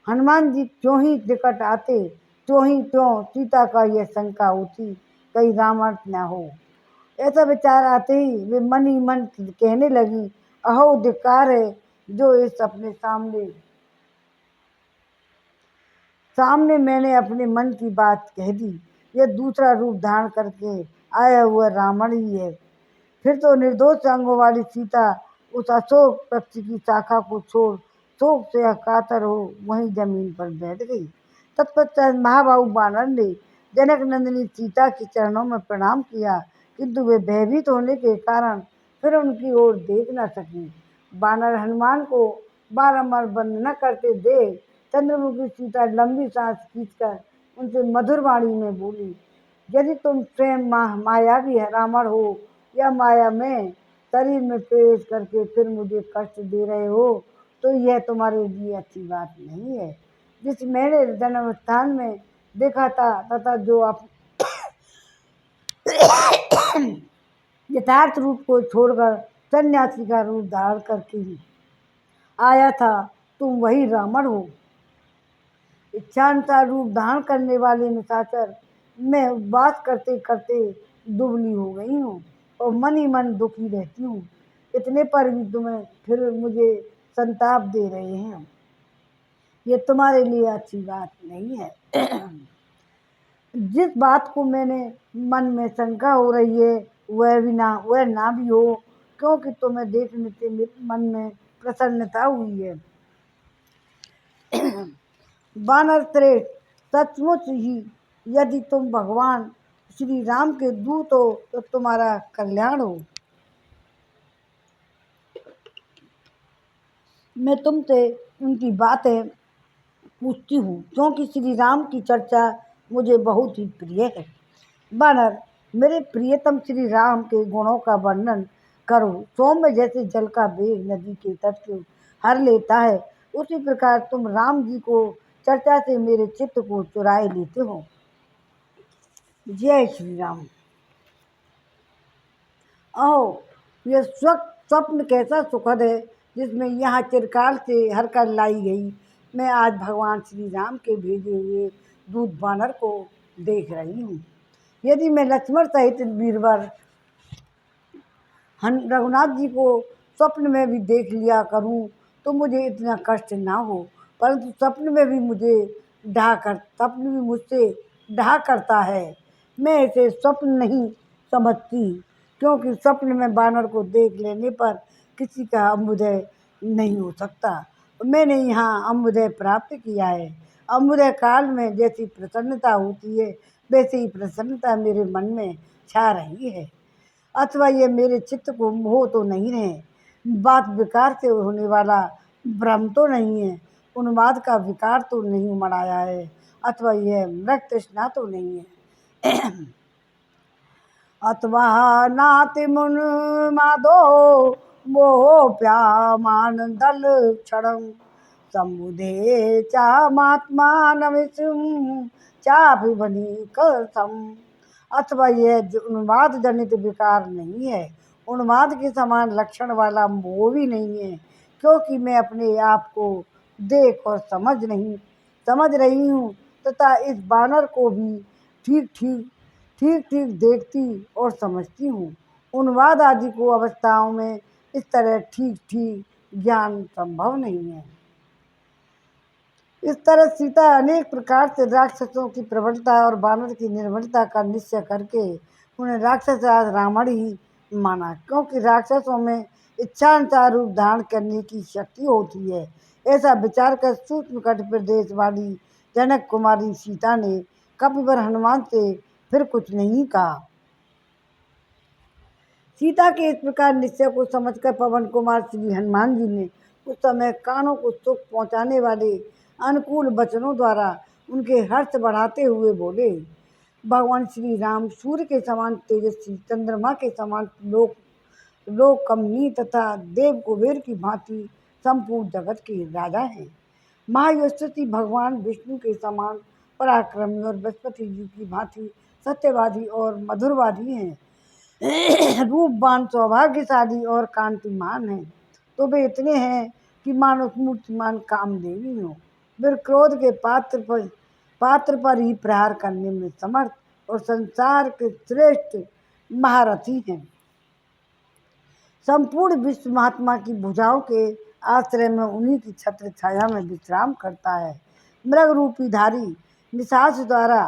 हनुमान जी क्यों ही निकट आते त्यों सीता का यह शंका होती कहीं रावण न हो ऐसा विचार आते ही वे मन ही मन कहने लगी, अहो धिक्कार है जो इस अपने सामने मैंने अपने मन की बात कह दी। यह दूसरा रूप धारण करके आया हुआ रावण ही है। फिर तो निर्दोष अंगों वाली सीता उस अशोक वृक्ष की शाखा को छोड़ शोक से कातर हो वहीं जमीन पर बैठ गई। तत्पश्चात महाबाहु बानर ने जनक नंदिनी सीता के चरणों में प्रणाम किया, किंतु वे भयभीत होने के कारण फिर उनकी ओर देख न सकी। बानर हनुमान को बारंबार वंदना करते देख चंद्रमुखी सीता लंबी सांस खींचकर उनसे मधुर वाणी में बोली, यदि तुम स्वयं मायावी रावण हो या माया में शरीर में प्रवेश करके फिर मुझे कष्ट दे रहे हो, तो यह तुम्हारे लिए अच्छी बात नहीं है। जिस मैंने जन्म स्थान में देखा था तथा जो आप यथार्थ रूप को छोड़कर सन्यासी का रूप धारण करके ही आया था, तुम वही रावण हो। इच्छानुसार रूप धारण करने वाले निशाचर मैं उपवास करते करते दुबली हो गई हूँ और मन ही मन दुखी रहती हूँ। इतने पर भी तुम्हें फिर मुझे संताप दे रहे हैं, ये तुम्हारे लिए अच्छी बात नहीं है। जिस बात को मैंने मन में शंका हो रही है वह ना भी हो, क्योंकि तुम्हें देखने से मेरे मन में प्रसन्नता हुई है। वानर श्रेष्ठ, सचमुच ही यदि तुम भगवान श्री राम के दूत हो तो तुम्हारा कल्याण हो। मैं तुमसे उनकी बातें पूछती हूँ, क्योंकि श्री राम की चर्चा मुझे बहुत ही प्रिय है। वानर, मेरे प्रियतम श्री राम के गुणों का वर्णन करो। सौम्य जैसे जल का वेग नदी के तट को हर लेता है, उसी प्रकार तुम राम जी को चर्चा से मेरे चित्त को चुराए लेते हो। जय श्री राम। अहो, यह स्वप्न कैसा सुखद है जिसमें यहाँ चिरकाल से हर कर लाई गई मैं आज भगवान श्री राम के भेजे हुए दूत वानर को देख रही हूँ। यदि मैं लक्ष्मण सहित वीरवर रघुनाथ जी को स्वप्न में भी देख लिया करूं तो मुझे इतना कष्ट ना हो, परंतु स्वप्न भी मुझसे ढहा करता है। मैं इसे स्वप्न नहीं समझती, क्योंकि स्वप्न में बानर को देख लेने पर किसी का अम्बुदय नहीं हो सकता। मैंने यहाँ अम्बुदय प्राप्त किया है। अम्बुदय काल में जैसी प्रसन्नता होती है वैसे ही प्रसन्नता मेरे मन में छा रही है। अथवा ये मेरे चित्त को मोह तो नहीं है, बात विकार से होने वाला भ्रम तो नहीं है, उन्माद का विकार तो नहीं मनाया है, अथवा यह मृत तृष्णा तो नहीं है। अथवा नाति मुन माधो मोप्यामान दल क्षणम समुदे चा महात्मा चापि बनी कसम। अथवा यह उन्माद जनित विकार नहीं है, उन्माद के समान लक्षण वाला मोह भी नहीं है, क्योंकि मैं अपने आप को देख और समझ रही हूँ तथा इस बानर को भी ठीक ठीक देखती और समझती हूँ। उन्माद आदि को अवस्थाओं में इस तरह ठीक ज्ञान संभव नहीं है। इस तरह सीता अनेक प्रकार से राक्षसों की प्रबलता और बानर की निर्बलता का निश्चय करके उन्हें राक्षस रावण ही माना, क्योंकि राक्षसों में इच्छानुसार रूप धारण करने की शक्ति होती है। ऐसा विचार कर सूक्ष्म कट प्रदेश वाली जनक कुमारी सीता ने कपिवर हनुमान से फिर कुछ नहीं कहा। सीता के इस प्रकार निश्चय को समझकर पवन कुमार श्री हनुमान जी ने उस समय कानों को सुख पहुँचाने वाले अनुकूल वचनों द्वारा उनके हर्ष बढ़ाते हुए बोले, भगवान श्री राम सूर्य के समान तेजस्वी, चंद्रमा के समान लोक कमनीय तथा देव कुबेर की भांति संपूर्ण जगत के राजा हैं। महायशस्वी भगवान विष्णु के समान पराक्रमी और बृहस्पति जी की भांति सत्यवादी और मधुरवादी हैं। रूपवान, सौभाग्यशाली और कांतिमान हैं, तो वे इतने हैं कि मानो मूर्तिमान कामदेवी हो। वे क्रोध के पात्र पर ही प्रहार करने में समर्थ और संसार के श्रेष्ठ महारथी हैं। संपूर्ण विश्व महात्मा की भुजाओं के आश्रय में उन्हीं की छत्र छाया में विश्राम करता है। मृग रूपी धारी निशाच द्वारा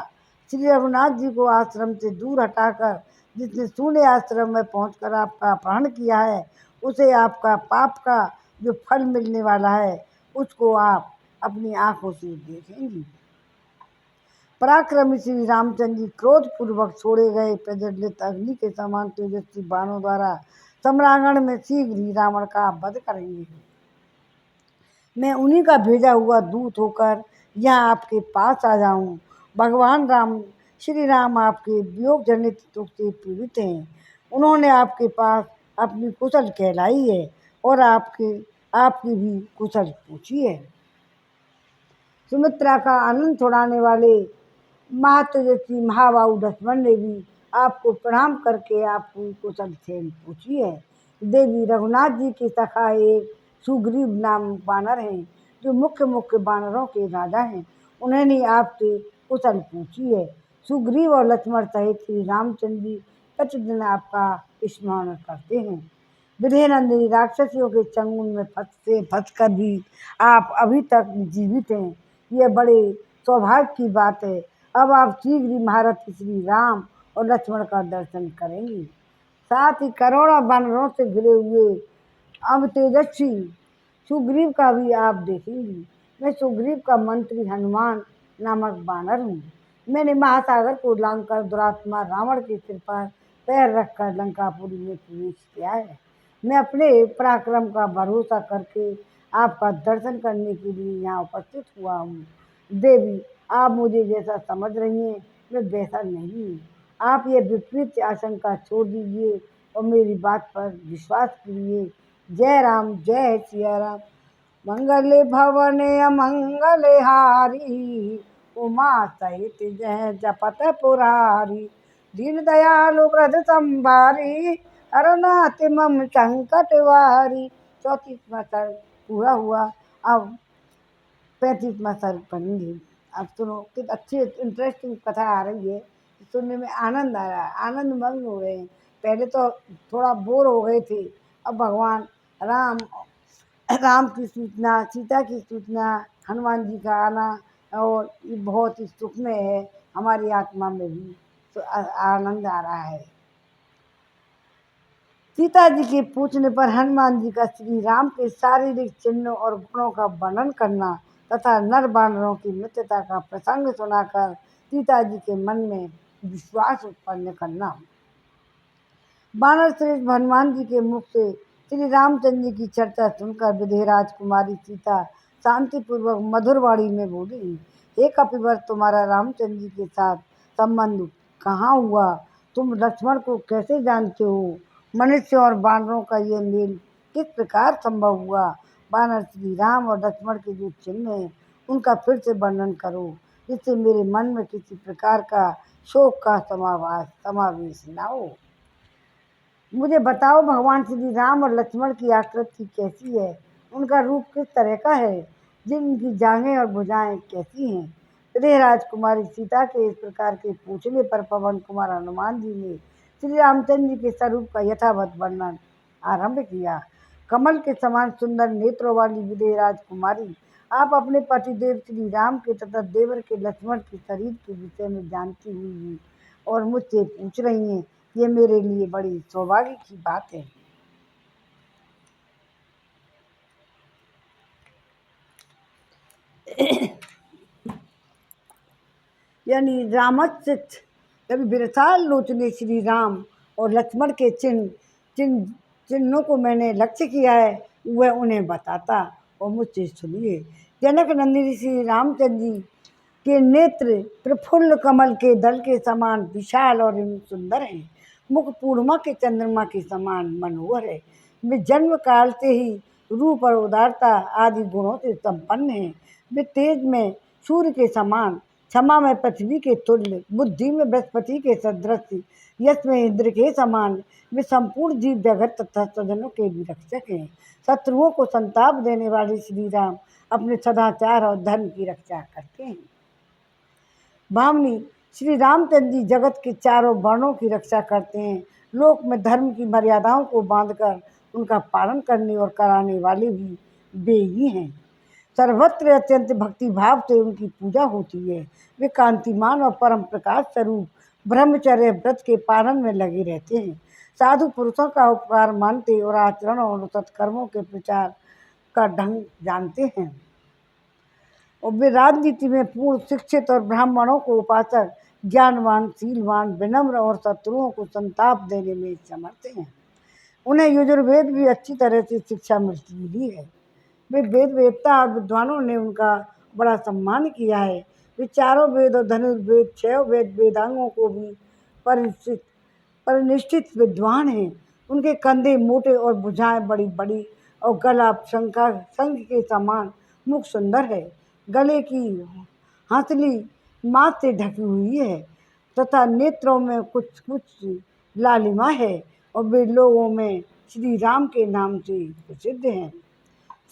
श्री रघुनाथ जी को आश्रम से दूर हटाकर जिसने शून्य आश्रम में पहुंचकर आपका अपहरण किया है, उसे आपका पाप का जो फल मिलने वाला है उसको आप अपनी आंखों से देखेंगी। पराक्रमी श्री रामचंद्र जी क्रोध पूर्वक छोड़े गए प्रज्वलित अग्नि के समान तेजस्वी बाणों द्वारा सम्रांगण में शीघ्र ही रावण का वध करेंगे। मैं उन्हीं का भेजा हुआ दूत होकर यहाँ आपके पास आ जाऊं। भगवान राम श्री राम आपके वियोग जनित दुख से पीड़ित हैं। उन्होंने आपके पास अपनी कुशल कहलाई है और आपकी भी कुशल पूछी है। सुमित्रा का आनंद छुड़ाने वाले महातेजस्वी महाबाहु लक्ष्मण ने भी आपको प्रणाम करके आपको कुशल क्षेम पूछी है। देवी रघुनाथ जी के सखा एक सुग्रीव नाम बानर हैं जो मुख्य बानरों के राजा हैं। उन्होंने आपसे कुशल पूछी है। सुग्रीव और लक्ष्मण सहित श्री रामचंद्र जी प्रतिदिन आपका स्मरण करते हैं। विदेहनंदिनी राक्षसियों के चंगुल में फंस कर भी आप अभी तक जीवित हैं। यह बड़े सौभाग्य की बात है। अब आप शीघ्र ही महारथी श्री राम और लक्ष्मण का दर्शन करेंगी। साथ ही करोड़ों वानरों से घिरे हुए अब तेजस्वी सुग्रीव का भी आप देखेंगी। मैं सुग्रीव का मंत्री हनुमान नामक बानर हूँ। मैंने महासागर को लांघकर दुरात्मा रावण के सिर पर पैर रखकर लंकापुरी में प्रवेश किया है। मैं अपने पराक्रम का भरोसा करके आपका दर्शन करने के लिए यहाँ उपस्थित हुआ हूँ। देवी, आप मुझे जैसा समझ रही हैं मैं वैसा नहीं हूँ। आप ये विपरीत आशंका छोड़ दीजिए और मेरी बात पर विश्वास कीजिए। जय राम, जय सिया राम। मंगल भवन अमंगल हारी, उमा सहित जय जपत पुरारी। दीन दयालु व्रत संभारी, अरनाथ मम संकट वारी। 34वां सर्ग पूरा हुआ। अब 35वां सर्ग पढ़ेंगे। अब सुनो, कितनी अच्छी इंटरेस्टिंग कथा आ रही है, सुनने में आनंद आ रहा है, आनंद मग्न हो रहे हैं। पहले तो थोड़ा बोर हो गए थे। अब भगवान राम की सूचना, सीता की सूचना, हनुमान जी का आना और ये बहुत ही सुखमय है। हमारी आत्मा में भी तो आनंद आ रहा है। सीता जी के पूछने पर हनुमान जी का श्री राम के शारीरिक चिन्ह और गुणों का वर्णन करना तथा नर बानरों की मित्रता का प्रसंग सुनाकर सीता जी के मन में विश्वास उत्पन्न करना। बानर श्रेष्ठ हनुमान जी के मुख से श्री रामचंद्र जी की चर्चा सुनकर विदेह राजकुमारी सीता शांतिपूर्वक मधुर वाणी में बोली, हे कपिवर, तुम्हारा रामचंद्र जी के साथ संबंध कहाँ हुआ? तुम लक्ष्मण को कैसे जानते हो? मनुष्य और बानरों का ये मेल किस प्रकार संभव हुआ? बानर श्री राम और लक्ष्मण के जो चिन्ह हैं उनका फिर से वर्णन करो, जिससे मेरे मन में किसी प्रकार का शोक का समावेश न हो। मुझे बताओ, भगवान श्री राम और लक्ष्मण की आकृति कैसी है? उनका रूप किस तरह का है? जिनकी जांघें और भुजाएं कैसी हैं? प्रिय राजकुमारी सीता के इस प्रकार के पूछने पर पवन कुमार हनुमान जी ने श्री रामचंद्र जी के स्वरूप का यथावत वर्णन आरंभ किया। कमल के समान सुंदर नेत्रों वाली विदेह राजकुमारी, आप अपने पतिदेव श्री राम के तथा देवर के लक्ष्मण के शरीर के विषय में जानती हुई और मुझसे पूछ रही हैं, ये मेरे लिए बड़ी सौभाग्य की बात है। यानी रामचित कभी विरसाल लोचने श्री राम और लक्ष्मण के चिन्हों को मैंने लक्ष्य किया है, वह उन्हें बताता और मुझसे सुनिए। जनक नंदिनी श्री रामचंद्र जी के नेत्र प्रफुल्ल कमल के दल के समान विशाल और सुंदर हैं। मुख पूर्णिमा के चंद्रमा के समान मनोहर है। वे जन्म काल से ही रूप और उदारता आदि गुणों से संपन्न हैं। वे तेज में सूर्य के समान, क्षमा में पृथ्वी के तुल्य, बुद्धि में बृहस्पति के सदृश, यश में इंद्र के समान वे संपूर्ण जीव जगत तथा स्वजनों के भी रक्षक हैं। शत्रुओं को संताप देने वाले श्री राम अपने सदाचार और धर्म की रक्षा करते हैं। भावनी श्री रामचंद्र जी जगत के चारों वर्णों की रक्षा करते हैं। लोक में धर्म की मर्यादाओं को बांधकर उनका पालन करने और कराने वाले भी वे ही हैं। सर्वत्र अत्यंत भक्ति भाव से उनकी पूजा होती है। वे कांतिमान और परम प्रकाश स्वरूप ब्रह्मचर्य व्रत के पालन में लगे रहते हैं। साधु पुरुषों का उपकार मानते और आचरण और सत्कर्मों के प्रचार का ढंग जानते हैं। और वे राजनीति में पूर्ण शिक्षित और ब्राह्मणों को उपासक, ज्ञानवान, शीलवान, विनम्र और शत्रुओं को संताप देने में समर्थ हैं। उन्हें यजुर्वेद भी अच्छी तरह से शिक्षा मिली है। वे वेद वेदता और विद्वानों ने उनका बड़ा सम्मान किया है। वे चारों वेद और धनुर्वेद, 6 वेद वेदांगों को भी परिनिष्ठित विद्वान हैं। उनके कंधे मोटे और भुजाएं बड़ी बड़ी और गला शंख के समान, मुख सुंदर है। गले की हंसली मांस से ढकी हुई है तथा नेत्रों में कुछ कुछ लालिमा है और वे लोगों में श्री राम के नाम से प्रसिद्ध हैं।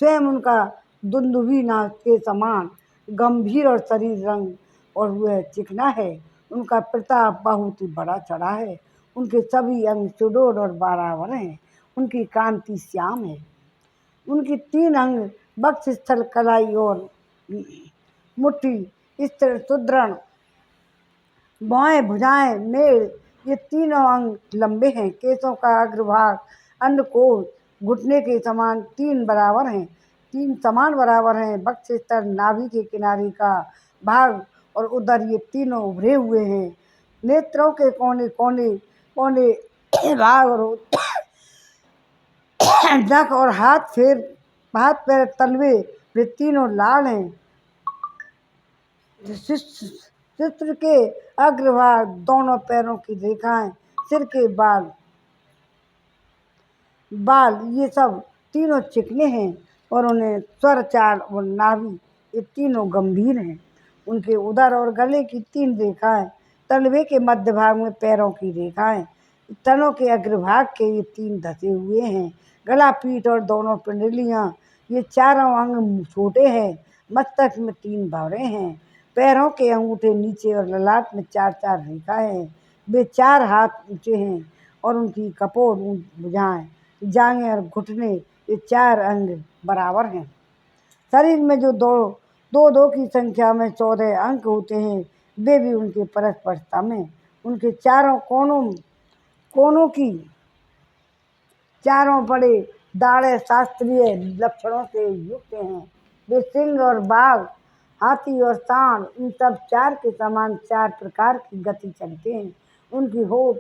स्वयं उनका दुंदुभी नाच के समान गंभीर और शरीर रंग और वह चिकना है। उनका प्रताप बहुत ही बड़ा चढ़ा है। उनके सभी अंग सुडौल और बराबर हैं। उनकी कांति श्याम है। उनकी 3 अंग वक्ष स्थल, कलाई और मुट्ठी सुदृढ़, बाएं भुजाएं, मेड़, ये तीनों अंग लंबे हैं। केशों का अग्रभाग अंडकोश घुटने के समान 3 समान बराबर हैं। वक्ष स्थल, नाभि के किनारे का भाग और उधर ये तीनों उभरे हुए हैं। नेत्रों के कोने कोने कोने भाग और नख और हाथ पैर तलवे वे तीनों लाल हैं। चित्र के अग्रभाग, दोनों पैरों की रेखाएं, सिर के बाल ये सब तीनों चिकने हैं और उन्हें स्वर, चाल और नाभि ये तीनों गंभीर हैं। उनके उदर और गले की 3 रेखाएं, तलवे के मध्य भाग में पैरों की रेखाएं, तनों के अग्रभाग के ये 3 धसे हुए हैं। गला, पीठ और दोनों पिंडलियां ये चारों अंग छोटे हैं। मस्तक में 3 भौरे हैं। पैरों के अंगूठे नीचे और ललाट में 4 रेखाएं हैं। वे 4 हाथ ऊंचे हैं और उनकी कपोल, भुजाएं, जांघें और घुटने ये 4 अंग बराबर हैं। शरीर में जो दो की संख्या में 14 अंक होते हैं, वे भी उनके परस्पर सम हैं। उनके चारों कोनों की चारों बड़े दाढ़े शास्त्रीय लक्षणों से युक्त हैं। वे सिंह और बाघ, हाथी और सांड, इन सब 4 के समान 4 प्रकार की गति चलते हैं। उनकी होठ,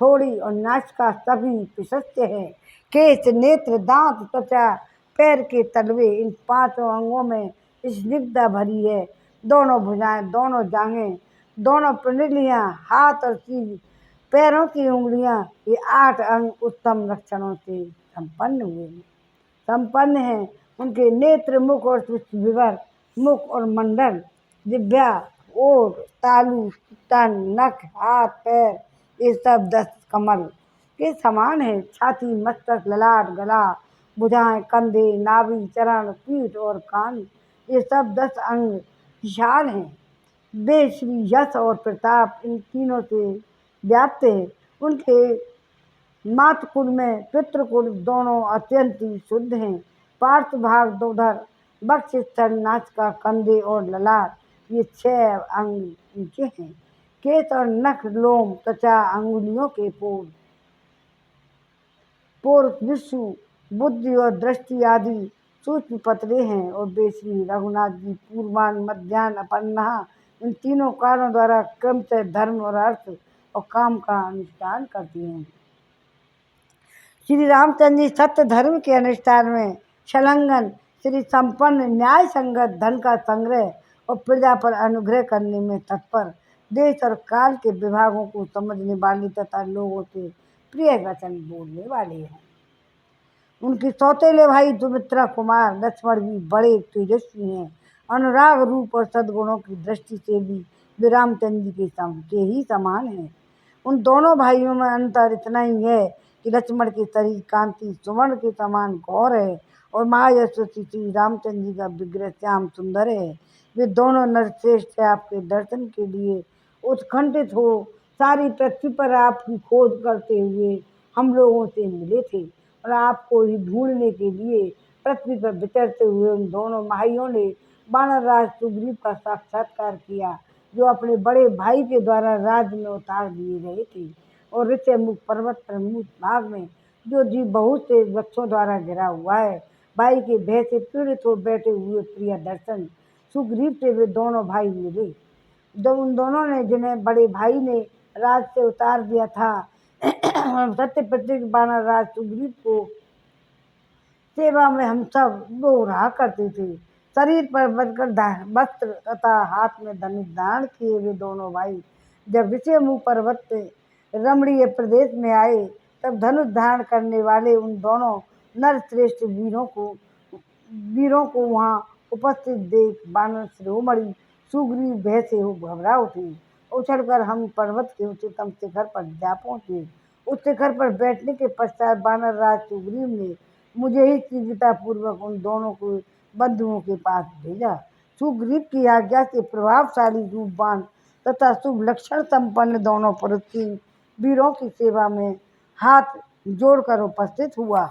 थोड़ी और नासिका सभी प्रशस्त है। केश, नेत्र, दांत, त्वचा, पैर के तलवे, इन 5 अंगों में स्निग्धता भरी है। दोनों भुजाएं, दोनों जांघें, दोनों पिंडलियां, हाथ और सिर, पैरों की उंगलियां, ये 8 अंग उत्तम लक्षणों से संपन्न हैं। उनके नेत्र, मुख और विवर, मुख और मंडल, जिह्वा, ओठ, तालू, तन, नख, हाथ, पैर ये सब 10 कमल के समान है। छाती, मस्तक, ललाट, गला, भुजाएं, कंधे, नाभि, चरण, पीठ और कान ये सब 10 अंग विशाल हैं। वे श्री यश और प्रताप इन तीनों से व्याप्त है। उनके मातकुल में पितृकुल दोनों अत्यंत ही शुद्ध हैं। पार्श्व भाग, उधर वक्ष स्थल, नासिका, कंधे और ललाट ये 6 अंग ऊंचे हैं। केश और नख, लोम, त्वचा, अंगुलियों के पोर, विषु, बुद्धि और दृष्टि आदि सूक्ष्म पतले हैं। और वे श्री रघुनाथ जी पूर्वान, मध्यान्ह, अपराह्न इन तीनों कालों द्वारा क्रमशः धर्म और अर्थ और काम का अनुष्ठान करते हैं। श्री रामचंद्र जी सत्य धर्म के अनुष्ठान में संलग्न, श्री संपन्न, न्याय संगत धन का संग्रह और प्रजा पर अनुग्रह करने में तत्पर, देश और काल के विभागों को समझने वाले तथा लोगों से प्रिय वचन बोलने वाले हैं। उनके सौतेले भाई सुमित्रा कुमार लक्ष्मण भी बड़े तेजस्वी हैं। अनुराग, रूप और सद्गुणों की दृष्टि से भी वे रामचंद्र जी के ही समान हैं। उन दोनों भाइयों में अंतर इतना ही है कि लक्ष्मण की शरीर कांति सुवर्ण के समान गौर है और महायशस्वी श्री रामचंद्र जी का विग्रह श्याम सुंदर है। वे दोनों नरश्रेष्ठ आपके दर्शन के लिए उत्कंठित हो सारी पृथ्वी पर आपकी खोज करते हुए हम लोगों से मिले थे और आपको ही ढूंढने के लिए पृथ्वी पर विचरते हुए उन दोनों भाइयों ने वानर राज सुग्रीव का साक्षात्कार किया, जो अपने बड़े भाई के द्वारा राज्य में उतार दिए गए थे और ऋषमुख पर्वत प्रमुख भाग में जो जीव बहुत से वृक्षों द्वारा घिरा हुआ है। भाई के भय से पीड़ित हो बैठे हुए प्रिय दर्शन सुग्रीव से वे दोनों भाई मिले। जब उन दोनों ने, जिन्हें बड़े भाई ने राज से उतार दिया था, सत्य प्रत्येक बानर राज सुग्रीव को सेवा में हम सब लोग रहा करते थे। शरीर पर वस्त्र तथा हाथ में धनुष धारण किए वे दोनों भाई जब ऋषिमुख पर्वत से रमणीय प्रदेश में आए, तब धनुष धारण करने वाले उन दोनों नर श्रेष्ठ वीरों को वहां उपस्थित देख बानर शिरोमणि सुग्रीव भय से घबरा उठे। उछलकर हम पर्वत के उच्चतम शिखर पर जा पहुंचे। उस शिखर पर बैठने के पश्चात बानर राज सुग्रीव ने मुझे ही शीघ्रतापूर्वक उन दोनों को बंधुओं के पास भेजा। सुग्रीव की आज्ञा से प्रभावशाली रूपवान तथा शुभ लक्षण संपन्न दोनों पुरुष वीरों की सेवा में हाथ जोड़कर उपस्थित हुआ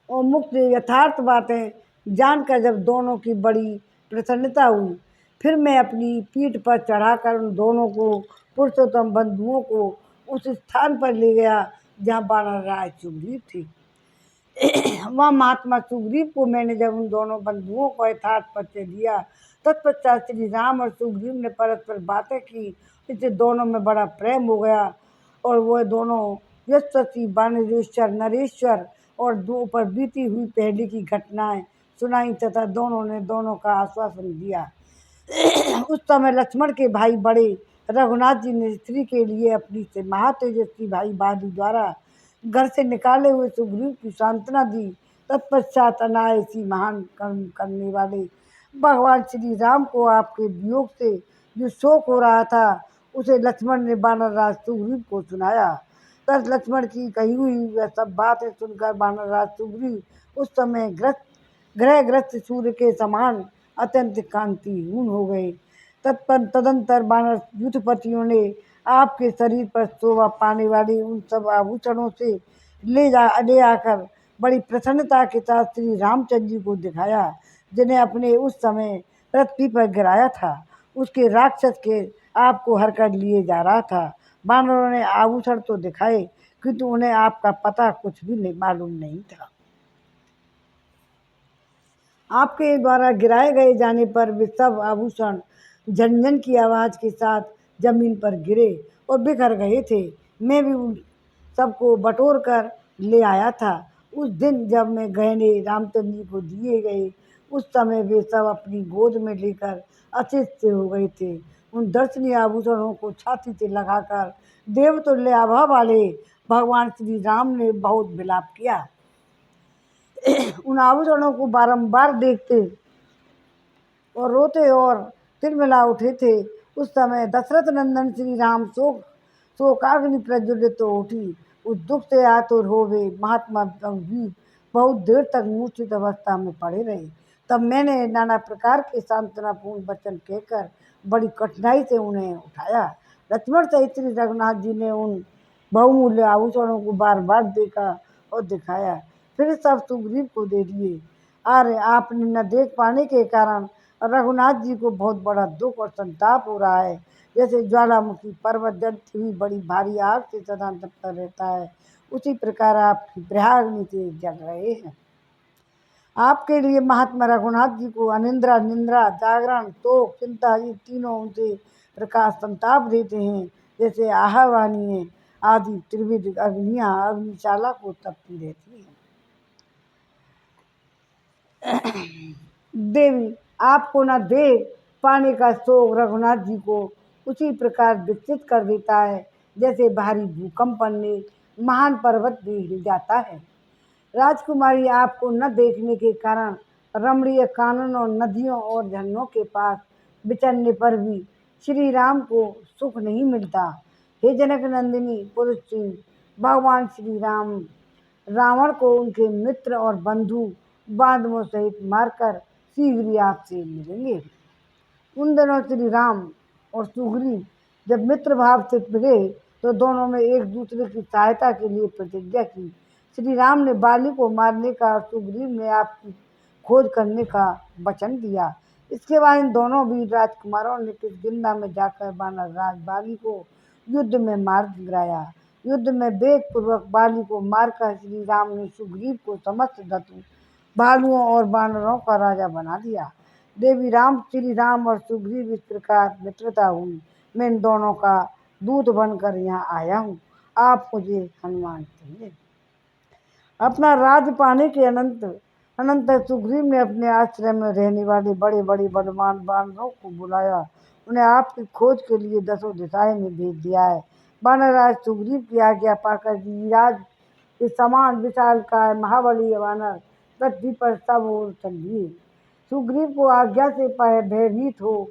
और मुक्त यथार्थ बातें जानकर जब दोनों की बड़ी प्रसन्नता हुई, फिर मैं अपनी पीठ पर चढ़ाकर उन दोनों को पुरुषोत्तम बंधुओं को उस स्थान पर ले गया जहाँ बानर राज सुग्रीव थे। वहाँ महात्मा सुग्रीव को मैंने जब उन दोनों बंधुओं को यथार्थ परिचय दिया, तत्पश्चात श्री राम और सुग्रीव ने परस्पर बातें की। इससे दोनों में बड़ा प्रेम हो गया और वह दोनों यशस्वी वानरेश्वर नरेश्वर और दो पर बीती हुई पहले की घटनाएं सुनाई तथा दोनों ने दोनों का आश्वासन दिया। उस समय लक्ष्मण के भाई बड़े रघुनाथ जी ने स्त्री के लिए अपनी से महातेजस्वी भाई बाली द्वारा घर से निकाले हुए सुग्रीव की सांत्वना दी। तत्पश्चात अनायासी महान कर्म करने वाले भगवान श्री राम को आपके वियोग से जो शोक हो रहा था, उसे लक्ष्मण ने वानर राज सुग्रीव को सुनाया। तब लक्ष्मण की कही हुई वह सब बातें सुनकर वानर राज सुग्रीव उस समय ग्रहग्रस्त सूर्य के समान अत्यंत कांतिहीन हो गए। तदंतर वानर युद्धपतियों ने आपके शरीर पर शोभा पाने वाले उन सब आभूषणों से ले आकर बड़ी प्रसन्नता के साथ श्री रामचंद्र जी को दिखाया, जिन्हें अपने उस समय पृथ्वी पर गिराया था। उसके राक्षस के आपको हर कर लिए जा रहा था। वानरों ने आभूषण तो दिखाए, किंतु उन्हें आपका पता कुछ भी मालूम नहीं था। आपके द्वारा गिराए गए जाने पर वे सब आभूषण झनझन की आवाज़ के साथ जमीन पर गिरे और बिखर गए थे। मैं भी उन सबको बटोर कर ले आया था। उस दिन जब मैं गहने रामचंद्र जी को दिए गए, उस समय वे सब अपनी गोद में लेकर अचेत हो गए थे। उन दर्शनीय आभूषणों को छाती से लगाकर देवतुल्य आभा वाले भगवान श्री राम ने बहुत विलाप किया। उन आभूषणों को बारंबार देखते और रोते और तिलमिला उठे थे। उस समय दशरथ नंदन श्री राम शोकाग्नि प्रज्वलित तो उठी। उस दुख से आतुर हो वे महात्मा भी बहुत देर तक मूर्छित अवस्था में पड़े रहे। तब मैंने नाना प्रकार के सांत्वनापूर्ण वचन कहकर बड़ी कठिनाई से उन्हें उठाया। लक्ष्मण सहित श्री रघुनाथ जी ने उन बहुमूल्य आभूषणों को बार बार देखा और दिखाया, फिर सब सुग्रीव को दे दिए। अरे आपने न देख पाने के कारण रघुनाथ जी को बहुत बड़ा दुख और संताप हो रहा है। जैसे ज्वालामुखी पर्वत जलती हुई बड़ी भारी आग से सदा तपता रहता है, उसी प्रकार आपकी प्रयाग्नि से जल रहे हैं। आपके लिए महात्मा रघुनाथ जी को अनिद्रा निंद्रा जागरण शोक चिंता ये तीनों उनसे प्रकाश संताप देते हैं, जैसे आहवानी आदि त्रिविध अग्नियाँ अग्निशाला को तपती रहती हैं। देवी आपको न देख पाने का शोक रघुनाथ जी को उसी प्रकार विकसित कर देता है, जैसे भारी भूकंप ने महान पर्वत भी हिल जाता है। राजकुमारी आपको न देखने के कारण रमणीय काननों नदियों और झरनों के पास विचरने पर भी श्री राम को सुख नहीं मिलता। हे जनक नंदिनी पुरुष भगवान श्री राम रावण को उनके मित्र और बंधु बांधवों सहित मारकर शीघ्र ही आपसे मिलेंगे। उन दिनों श्री राम और सुग्रीव जब मित्र भाव से मिले तो दोनों ने एक दूसरे की सहायता के लिए प्रतिज्ञा की। श्री राम ने बाली को मारने का और सुग्रीव ने आपकी खोज करने का वचन दिया। इसके बाद इन दोनों वीर राजकुमारों ने किष्किंधा में जाकर वानर राज बाली को युद्ध में मार गिराया। युद्ध में वेग पूर्वक बाली को मारकर श्री राम ने सुग्रीव को समस्त धातु भालुओं और बानरों का राजा बना दिया। देवी राम श्री राम और सुग्रीव इस प्रकार मित्रता हुई। मैं इन दोनों का दूत बनकर यहाँ आया हूँ। आप मुझे हनुमान चाहिए। अपना राज पाने के अनंतर सुग्रीव ने अपने आश्रय में रहने वाले बड़े बड़े बलवान बानरों को बुलाया। उन्हें आपकी खोज के लिए 10 दिशाएं में भेज दिया है। वानरराज सुग्रीव की आज्ञा पाकर गिरिराज के समान विशालकाय महाबली वानर पृथ्वी पर सब ओर चल दिए। सुग्रीव को आज्ञा से भयभीत हो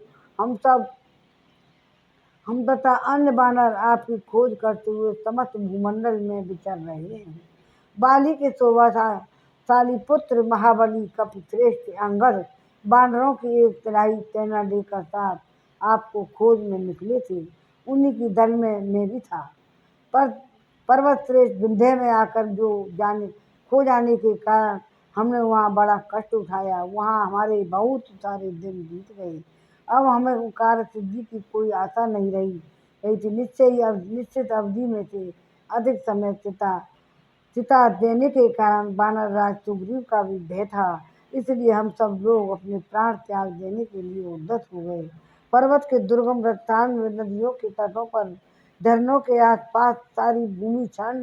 हम तथा अन्य वानर आपकी खोज करते हुए समस्त भूमंडल में विचर रहे हैं। बाली के शोभाशाली पुत्र महाबली कपिश्रेष्ठ अंगद वानरों की एक तिहाई सेना लेकर साथ आपको खोज में निकले थे। उन्हीं की दल में मैं भी था। पर पर्वत श्रेष्ठ विंध्य में आकर खो जाने के कारण हमने वहाँ बड़ा कष्ट उठाया। वहाँ हमारे बहुत सारे दिन बीत गए। अब हमें कार्य सिद्धि की कोई आशा नहीं रही थी। निश्चित अवधि में से अधिक समय चिता देने के कारण वानरराज सुग्रीव का भी भय था। इसलिए हम सब लोग अपने प्राण त्याग देने के लिए उद्यत हो गए। पर्वत के दुर्गम स्थान में नदियों के तटों पर झरनों के आसपास सारी भूमि छान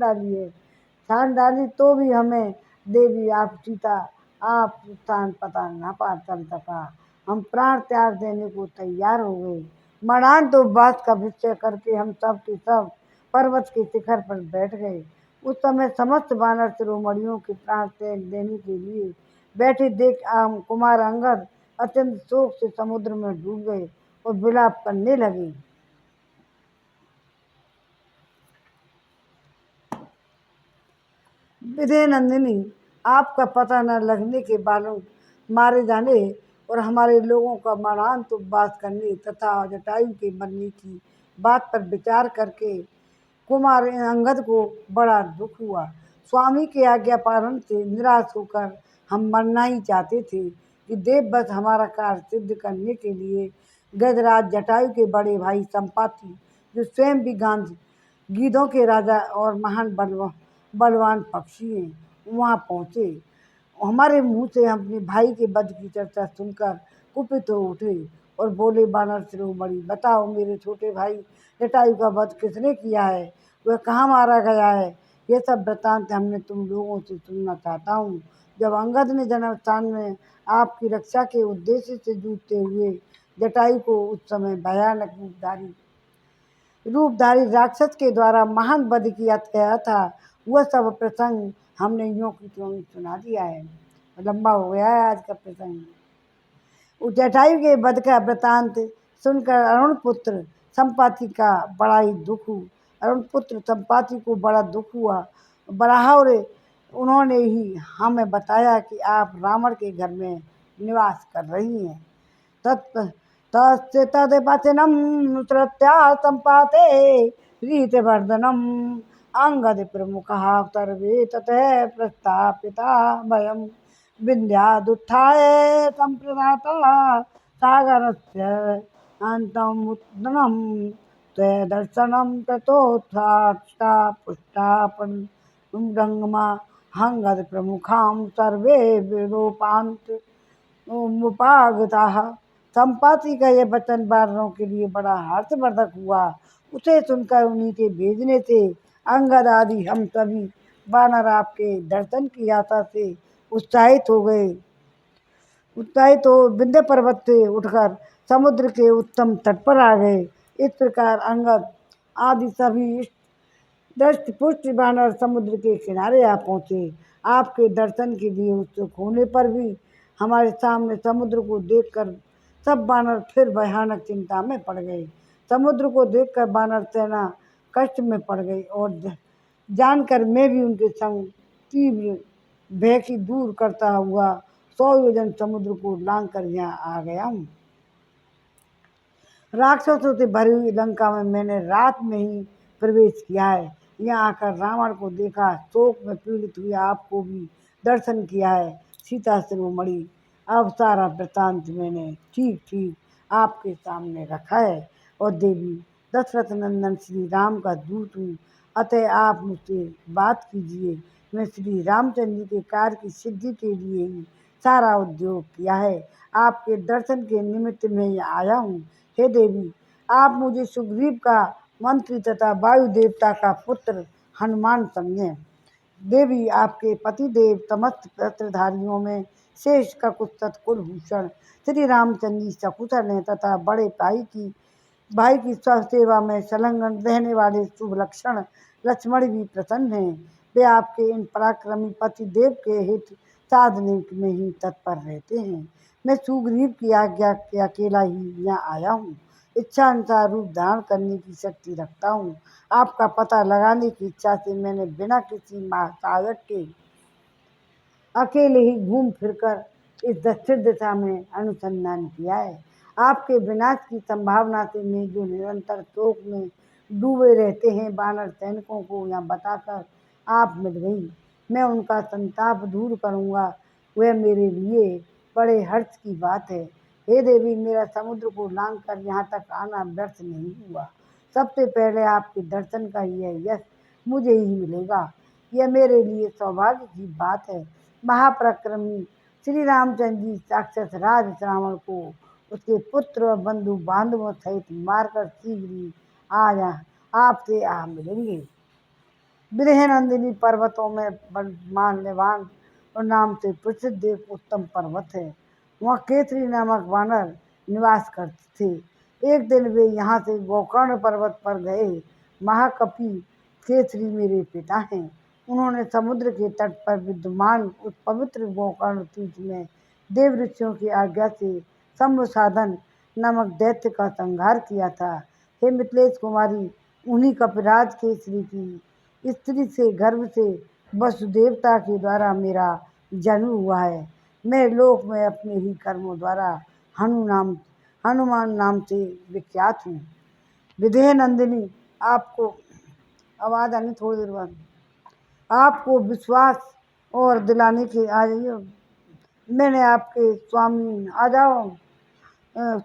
डाली तो भी हमें देवी आप स्थान पता न चल सका। हम प्राण त्याग देने को तैयार हो गए। मरान तो बात का निश्चय करके हम सब के सब पर्वत के शिखर पर बैठ गए। उस समय समस्त वानर शिरोमणियों के प्राण त्याग देने के लिए बैठे देख कुमार अंगद अत्यंत शोक से समुद्र में डूब गए और विलाप करने लगे। विजय नंदिनी, आपका पता न लगने के बालों मारे जाने और हमारे लोगों का मरणांत उपवास करने तथा जटायु के मरने की बात पर विचार करके कुमार अंगद को बड़ा दुख हुआ। स्वामी के आज्ञा पालन से निराश होकर हम मरना ही चाहते थे कि देववश हमारा कार्य सिद्ध करने के लिए गजराज जटायु के बड़े भाई संपाति, जो स्वयं भी गीधों के राजा और महान बलवान पक्षी हैं, वहाँ पहुँचे। हमारे मुँह से अपने भाई के वध की चर्चा सुनकर कुपित हो उठे और बोले, वानर शिरोमणि, बताओ मेरे छोटे भाई जटायु का वध किसने किया है? वह कहाँ मारा गया है? ये सब वृत्तांत हमने तुम लोगों से सुनना चाहता हूँ। जब अंगद ने जन्म स्थान में आपकी रक्षा के उद्देश्य से जूझते हुए जटायु को उस समय भयानक रूपधारी राक्षस के द्वारा महान वध किया गया था, वह सब प्रसंग हमने यूँ की त्यों सुना दिया है। लंबा हो गया है आज का प्रसंग। जटायु के वध का वृतांत सुनकर अरुण पुत्र संपाति का बड़ा ही दुख हुआ। अरुण पुत्र संपाति को बड़ा दुख हुआ। बराहर उन्होंने ही हमें बताया कि आप रावण के घर में निवास कर रही हैं। तस्य तद्वचनं श्रुत्वा सम्पाते प्रीतिवर्धनम् अंगद प्रमुखः सर्वे ततः प्रस्थापिता वयं विन्ध्यादुत्थाय सम्प्रदाता सागरस्य अन्तमुत्तरं त्वदर्शनं ततोत्थाता पुष्टापनगङ्गमा अंगद प्रमुखां सर्वे विलोपान्त उपागताः। संपाति का यह वचन वानरों के लिए बड़ा हर्षवर्धक हुआ। उसे सुनकर उन्हीं के भेजने से अंगद आदि हम सभी वानर आपके दर्शन की आशा से उत्साहित हो विंध्य पर्वत से उठकर समुद्र के उत्तम तट पर आ गए। इस प्रकार अंगद आदि सभी दृष्ट पुष्ट वानर समुद्र के किनारे आ पहुँचे। आपके दर्शन के लिए उत्सुक होने पर भी हमारे सामने समुद्र को देखकर सब वानर फिर भयानक चिंता में पड़ गए। समुद्र को देखकर वानर सेना कष्ट में पड़ गई और जानकर मैं भी उनके संग तीव्र भय की दूर करता हुआ 100 योजन समुद्र को लांघकर यहाँ आ गया हूँ। राक्षसों से भरी हुई लंका में मैंने रात में ही प्रवेश किया है। यहाँ आकर रावण को देखा, शोक में पीड़ित हुई आपको भी दर्शन किया है सीता शिरोमणि। अब सारा वृतांत मैंने ठीक ठीक आपके सामने रखा है। और देवी, दशरथ नंदन श्री राम का दूत हूँ, अतः आप मुझसे बात कीजिए। मैं श्री रामचंद्र जी के कार्य की सिद्धि के लिए ही सारा उद्योग किया है। आपके दर्शन के निमित्त मैं यहाँ आया हूँ। हे देवी, आप मुझे सुग्रीव का मंत्री तथा वायु देवता का पुत्र हनुमान समझें। देवी, आपके पतिदेव समस्त पत्रधारियों में शेष ककुत्सत कुलभूषण श्री रामचंद्र जी सकुशल हैं तथा बड़े भाई की सेवा में संलग्न रहने वाले शुभ लक्षण लक्ष्मण भी प्रसन्न हैं। वे आपके इन पराक्रमी पतिदेव के हित साधने में ही तत्पर रहते हैं। मैं सुग्रीव की आज्ञा के अकेला ही यहाँ आया हूँ। इच्छा अनुसार रूप धारण करने की शक्ति रखता हूँ। आपका पता लगाने की इच्छा से मैंने बिना किसी महासागर के अकेले ही घूम फिरकर इस दक्षिण दिशा में अनुसंधान किया है। आपके विनाश की संभावना से मैं जो निरंतर शोक में डूबे रहते हैं वानर सैनिकों को यहाँ बताकर आप मिल गई। मैं उनका संताप दूर करूँगा, वह मेरे लिए बड़े हर्ष की बात है। हे देवी, मेरा समुद्र को लांघ कर यहाँ तक आना व्यर्थ नहीं हुआ। सबसे पहले आपके दर्शन का यह यश मुझे ही मिलेगा, यह मेरे लिए सौभाग्य की बात है। महापराक्रमी श्री रामचंद्र जी साक्षात राज रावण को उसके पुत्र और बंधु बांधवों सहित मारकर शीघ्र ही आज आपसे आ मिलेंगे। विदेहनंदिनी पर्वतों में माल्यवान और नाम से प्रसिद्ध एक उत्तम पर्वत है। वहाँ केसरी नामक वानर निवास करते थे। एक दिन वे यहाँ से गोकर्ण पर्वत पर गए। महाकपि केसरी मेरे पिता हैं। उन्होंने समुद्र के तट पर विद्यमान उस पवित्र गोकर्ण तीर्थ में देव ऋषियों की आज्ञा से संसाधन नामक दैत्य का संहार किया था। हे मिथिलेश कुमारी, उन्हीं कपिराज केसरी की स्त्री से गर्भ से वसुदेवता के द्वारा मेरा जन्म हुआ है। मैं लोक में अपने ही कर्मों द्वारा हनुमान नाम से विख्यात हूँ। विदेह नंदिनी, आपको आवाज़ आनी थोड़ी देर बाद। आपको विश्वास और दिलाने के आ जाइए। मैंने आपके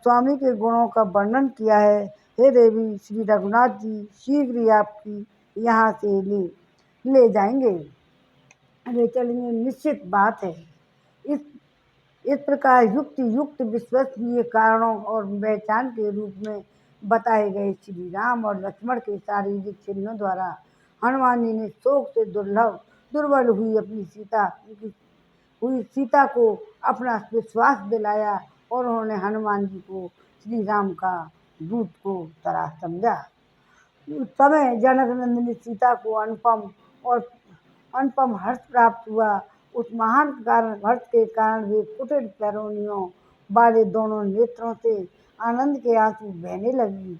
स्वामी के गुणों का वर्णन किया है। हे देवी, श्री रघुनाथ जी शीघ्र ही आपकी यहाँ से ले जाएंगे, ले चलेंगे, निश्चित बात है। इस प्रकार युक्त विश्वसनीय कारणों और पहचान के रूप में बताए गए श्री राम और लक्ष्मण के शारीरिक चिन्हों द्वारा हनुमान जी ने शोक से दुर्बल हुई सीता को अपना विश्वास दिलाया और उन्होंने हनुमान जी को श्री राम का दूत को तरह समझा। उस समय जनक नंदिनी सीता को अनुपम हर्ष प्राप्त हुआ। उस महान हर्ष के कारण वे कुटिल पैरोनियों वाले दोनों नेत्रों से आनंद के आंसू बहने लगी।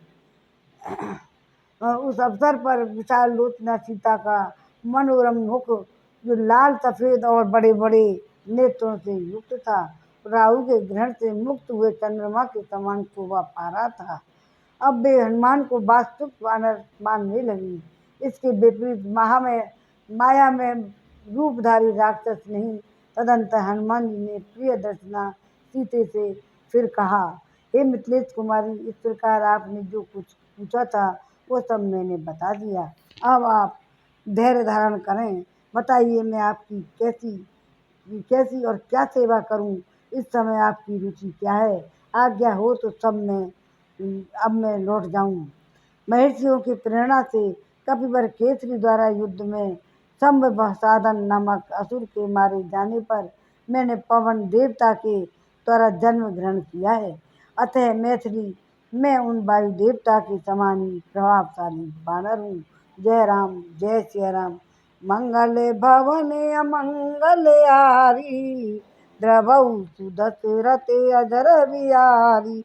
उस अवसर पर विशाल लोचना सीता का मनोरम मुख, जो लाल सफेद और बड़े बड़े नेत्रों से युक्त था, राहु के ग्रहण से मुक्त हुए चंद्रमा के समान शोभा पा रहा था। अब वे हनुमान को वास्तविक वानर मानने लगी। इसके विपरीत माया में रूपधारी राक्षस नहीं। तदंतर हनुमान जी ने प्रिय दर्शना सीते से फिर कहा, हे मिथिलेश कुमारी, इस प्रकार आपने जो कुछ पूछा था वो सब मैंने बता दिया। अब आप धैर्य धारण करें। बताइए, मैं आपकी कैसी और क्या सेवा करूं? इस समय आपकी रुचि क्या है? आज्ञा हो तो अब मैं लौट जाऊं। महर्षियों की प्रेरणा से कपिवर केसरी द्वारा युद्ध में संसाधन नामक असुर के मारे जाने पर मैंने पवन देवता के द्वारा जन्म ग्रहण किया है। अतः मैं उन वायु देवता के समान ही प्रभावशाली वानर हूँ। जय राम, जय श्री राम। मंगल भवन अमंगल हारी, द्रवहु सुदशरथ अजर बिहारी।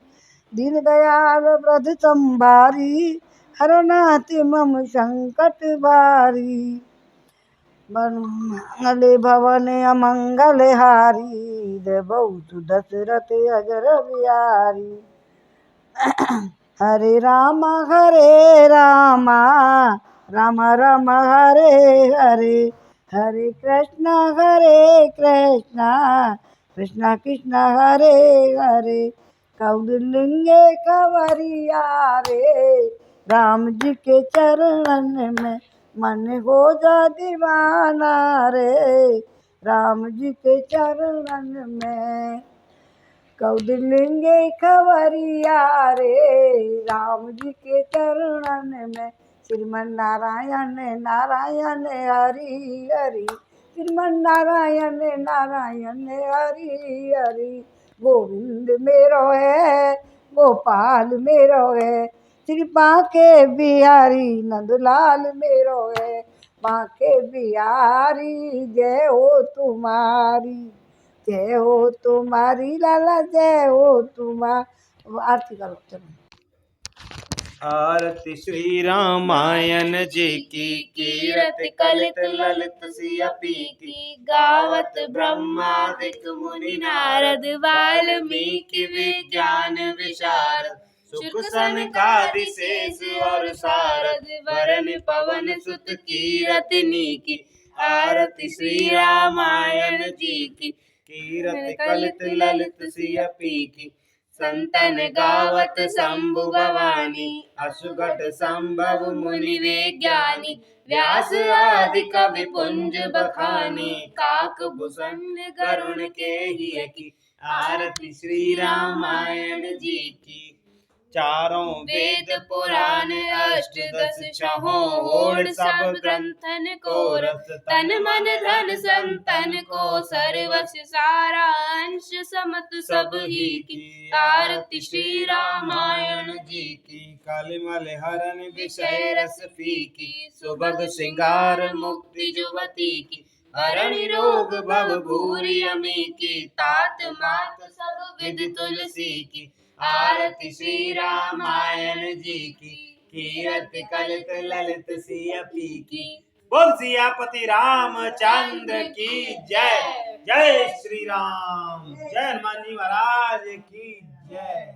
दीन दयाल वृद्ध संभारी, हरनाथ मम संकट भारी। मंगल भवन अमंगल हारी, द्रवहु सुदशरथ अजर बिहारी। हरे राम राम राम हरे हरे, हरे कृष्ण कृष्ण कृष्ण हरे हरे। कौलिंगे कंवरिया रे, राम जी के चरणन में मन हो जा दीवाना रे, राम जी के चरणन में। कौलिंगे कंवरिया रे, राम जी के चरणन में। श्रीमन नारायण नारायण हरि हरि, श्रीमन नारायण नारायण हरि हरि। गोविंद मेरो है, गोपाल मेरो है, श्री बांके बिहारी नंदलाल मेरो है। बांके बिहारी जय हो तुम्हारी, जय हो तुम्हारी लाला, जय हो तुम्हारी। आरती करो चलो। आरती श्री रामायण जी की, कीरत कलित ललित सियपी की। गावत ब्रह्मादिक मुनि नारद, वाल्मीकि विज्ञान विशारद। सुख सनकादि शेष और सारद, वरन पवन सुत कीरतनी की। आरती श्री रामायण जी की, कीरत कलित ललित सियपी की। संतन गावत शंभु भवानी, असुगट संभव मुनि विज्ञानी। व्यास आदि कवि पुंज बखानी, काक भूषण गरुण के ही की। आरती श्री रामायण जी की। चारों वेद पुराण अष्टदश छहों ओर, सब ग्रंथन को रस। तन मन धन संतन को सर्वस, सारा अंश समत सब ही की। आरती श्री रामायण जी की। कालिमल हरन विषय रस फीकी, सुभग श्रृंगार मुक्ति जुवती की। हरण रोग भव भूरि अमी की, तात मात सब विध तुलसी की। आरती श्री रामायण जी की। कीरत कलित ललित सियपी की। बोल सियापति रामचंद्र की जय। जय श्री राम। जय हनुमान जी महाराज की जय।